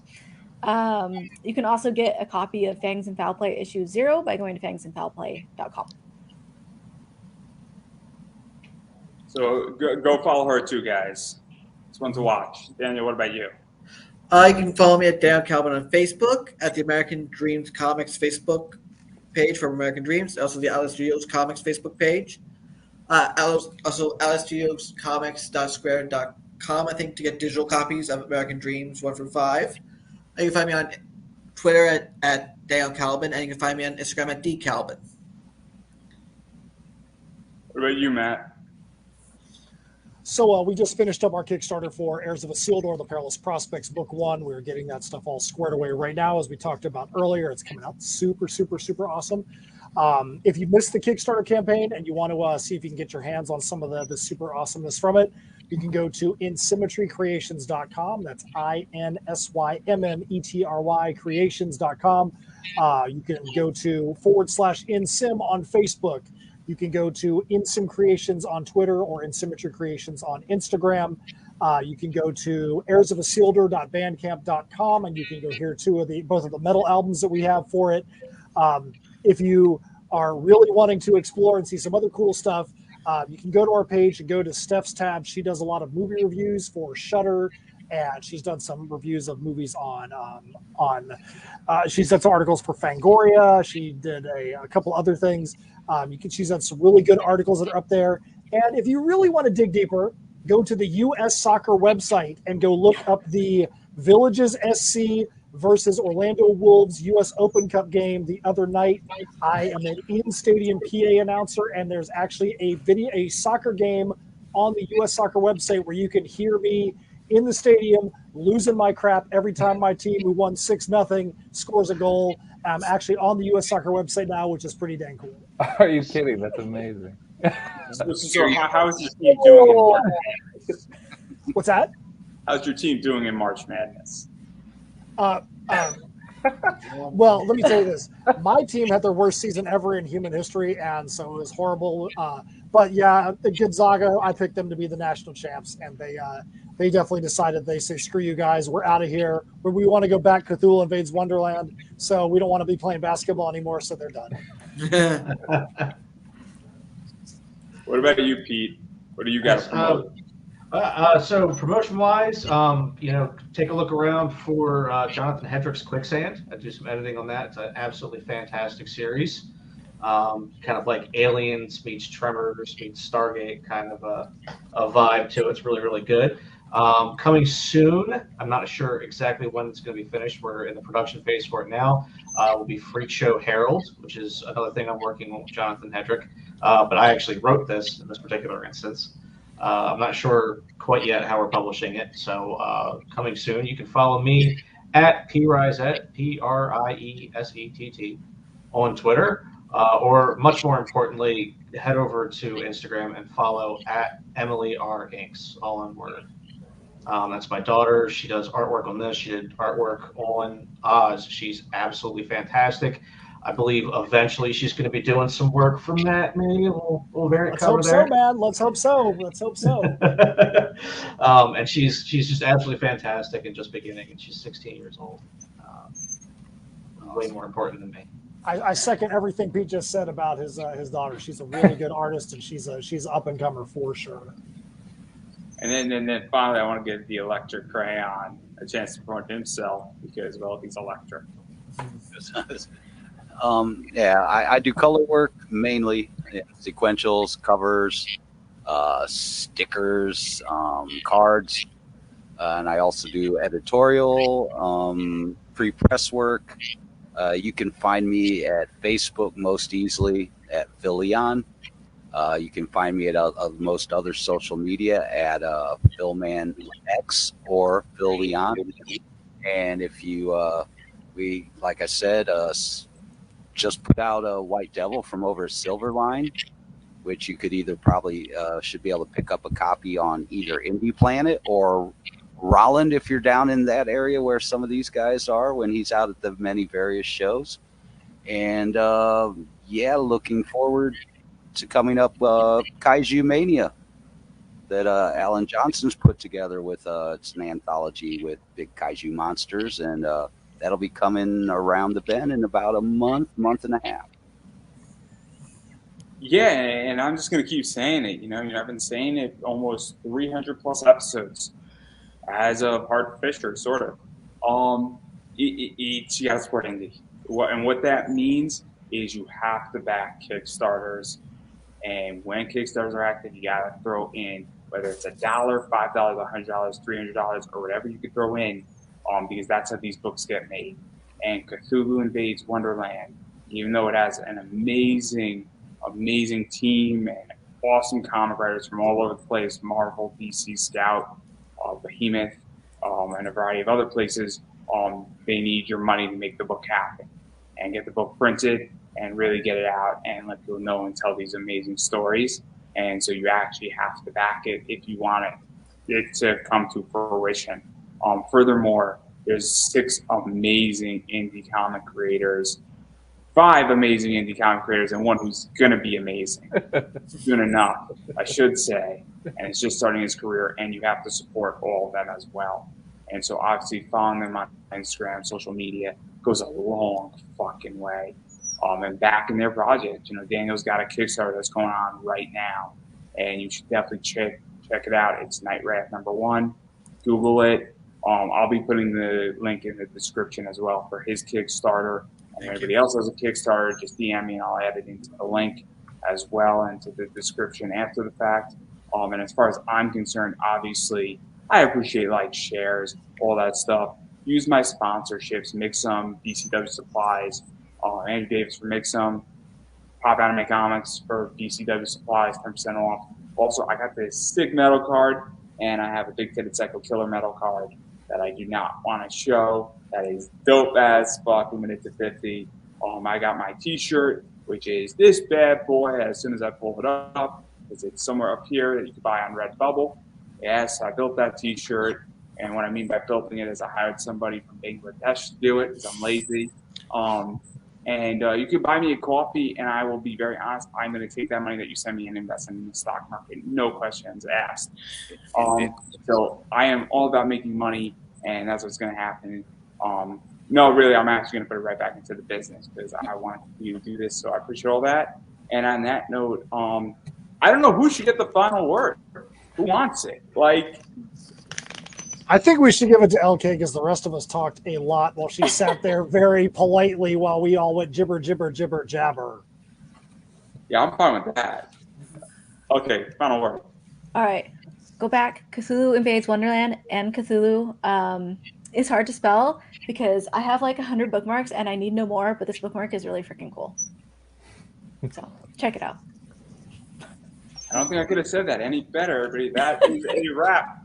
You can also get a copy of Fangs and Foul Play issue 0 by going to fangsandfoulplay.com. So go follow her too, guys. It's one to watch. Daniel, what about you? You can follow me at Daniel Calvin on Facebook, at the American Dreams Comics Facebook page for American Dreams, also the Alice Studios Comics Facebook page. Also AliceStudiosComics.square.com, I think, to get digital copies of American Dreams 1 through 5. You can find me on Twitter at Daniel Calvin, and you can find me on Instagram at DCalvin. What about you, Matt? So we just finished up our Kickstarter for Heirs of Isildur, The Perilous Prospects Book 1. We're getting that stuff all squared away right now. As we talked about earlier, it's coming out super, super, super awesome. If you missed the Kickstarter campaign and you want to see if you can get your hands on some of the super awesomeness from it, you can go to insymmetrycreations.com. That's INSYMMETRY creations.com. You can go to /InSym on Facebook. You can go to InSym Creations on Twitter or InSymmetry Creations on Instagram. You can go to heirsofisildur.bandcamp.com, and you can go hear both of the metal albums that we have for it. If you are really wanting to explore and see some other cool stuff, you can go to our page and go to Steph's tab. She does a lot of movie reviews for Shudder, and she's done some reviews of movies she's done some articles for Fangoria. She did a couple other things. She's done some really good articles that are up there. And if you really want to dig deeper, go to the U.S. Soccer website and go look up the Villages SC versus Orlando Wolves U.S. Open Cup game the other night. I am an in-stadium PA announcer, and there's actually a soccer game on the U.S. Soccer website where you can hear me in the stadium losing my crap every time my team, who won 6-0, scores a goal. I'm actually on the U.S. Soccer website now, which is pretty dang cool. Are you kidding? That's amazing. So how is your team doing in March Madness? What's that? How's your team doing in March Madness? Well, let me tell you this. My team had their worst season ever in human history, and so it was horrible. But yeah, Gonzaga, I picked them to be the national champs, and they definitely decided, they say, screw you guys, we're out of here. We want to go back. Cthulhu Invades Wonderland, so we don't want to be playing basketball anymore, so they're done. What about you, Pete? What do you got to promote? So promotion-wise, take a look around for Jonathan Hedrick's Quicksand. I do some editing on that. It's an absolutely fantastic series. Kind of like Aliens meets Tremors meets Stargate, kind of a vibe to it. It's really, really good. Coming soon, I'm not sure exactly when it's going to be finished. We're in the production phase for it now. Will be Freak Show Herald, which is another thing I'm working on with Jonathan Hedrick. But I actually wrote this in this particular instance. I'm not sure quite yet how we're publishing it. So coming soon, you can follow me at Priesett, Priesett, on Twitter. Or much more importantly, head over to Instagram and follow at Emily R. Inks, all in word. That's my daughter. She does artwork on this. She did artwork on Oz. She's absolutely fantastic. I believe eventually she's going to be doing some work from that, maybe a little variant Let's cover hope there. so, man. Let's hope so. Let's hope so. And she's just absolutely fantastic and just beginning. And she's 16 years old. Way more important than me. I second everything Pete just said about his daughter. She's a really good artist, and she's up and comer for sure. And then finally, I want to give the Electric Crayon a chance to promote himself because, well, he's electric. I do color work mainly, sequentials, covers, stickers, cards, and I also do editorial, pre-press work. You can find me at Facebook most easily at Philion. You can find me at most other social media at PhilmanX or Philion. And if you, like I said, just put out a White Devil from over at Silverline, which you could either probably should be able to pick up a copy on either Indie Planet or Rolland if you're down in that area where some of these guys are when he's out at the many various shows. And looking forward to coming up Kaiju Mania that Alan Johnson's put together with it's an anthology with big kaiju monsters, and that'll be coming around the bend in about a month and a half. Yeah, and I'm just going to keep saying it. I've been saying it almost 300 plus episodes as a Hard Fisher, sort of. You got to support indie. What that means is you have to back Kickstarters. And when Kickstarters are active, you got to throw in, whether it's $1, $5, $100, $300, or whatever you could throw in, because that's how these books get made. And Cthulhu Invades Wonderland, even though it has an amazing team and awesome comic writers from all over the place, Marvel, DC, Scout, Behemoth, and a variety of other places, they need your money to make the book happen and get the book printed and really get it out and let people know and tell these amazing stories. And so you actually have to back it if you want it to come to fruition. Furthermore, there's 6 amazing indie comic creators, 5 amazing indie comic creators, and 1 who's going to be amazing. Soon enough, I should say. And it's just starting his career, and you have to support all of them as well. And so obviously following them on Instagram, social media goes a long fucking way. And back in their project, Daniel's got a Kickstarter that's going on right now, and you should definitely check it out. It's Night Rat #1. Google it. I'll be putting the link in the description as well for his Kickstarter. And if anybody else has a Kickstarter, just DM me and I'll add it into the link as well into the description after the fact. And as far as I'm concerned, obviously, I appreciate likes, shares, all that stuff. Use my sponsorships, make some BCW supplies. Andrew Davis for Make Some, Pop Anime Comics for BCW supplies, 10% off. Also, I got this sick metal card, and I have a Big Titted Psycho Killer metal card that I do not want to show. That is dope as fuck, limited to 50. I got my t-shirt, which is this bad boy. As soon as I pull it up, it's somewhere up here that you can buy on Redbubble. Yes, I built that t-shirt, And what I mean by building it is I hired somebody from Bangladesh to do it because I'm lazy. And you can buy me a coffee, and I will be very honest. I'm going to take that money that you send me and invest in the stock market, no questions asked. So I am all about making money, and that's what's going to happen. No, really, I'm actually going to put it right back into the business because I want you to do this. So I appreciate all that. And on that note, I don't know who should get the final word. Who wants it? Like, I think we should give it to LK because the rest of us talked a lot while she sat there very politely while we all went jibber, jibber, jibber, jabber. yeah, I'm fine with that. Okay, final word. All right, go back. Cthulhu Invades Wonderland and Cthulhu is hard to spell because I have like 100 bookmarks and I need no more, but this bookmark is really freaking cool. So check it out. I don't think I could have said that any better, but that is a wrap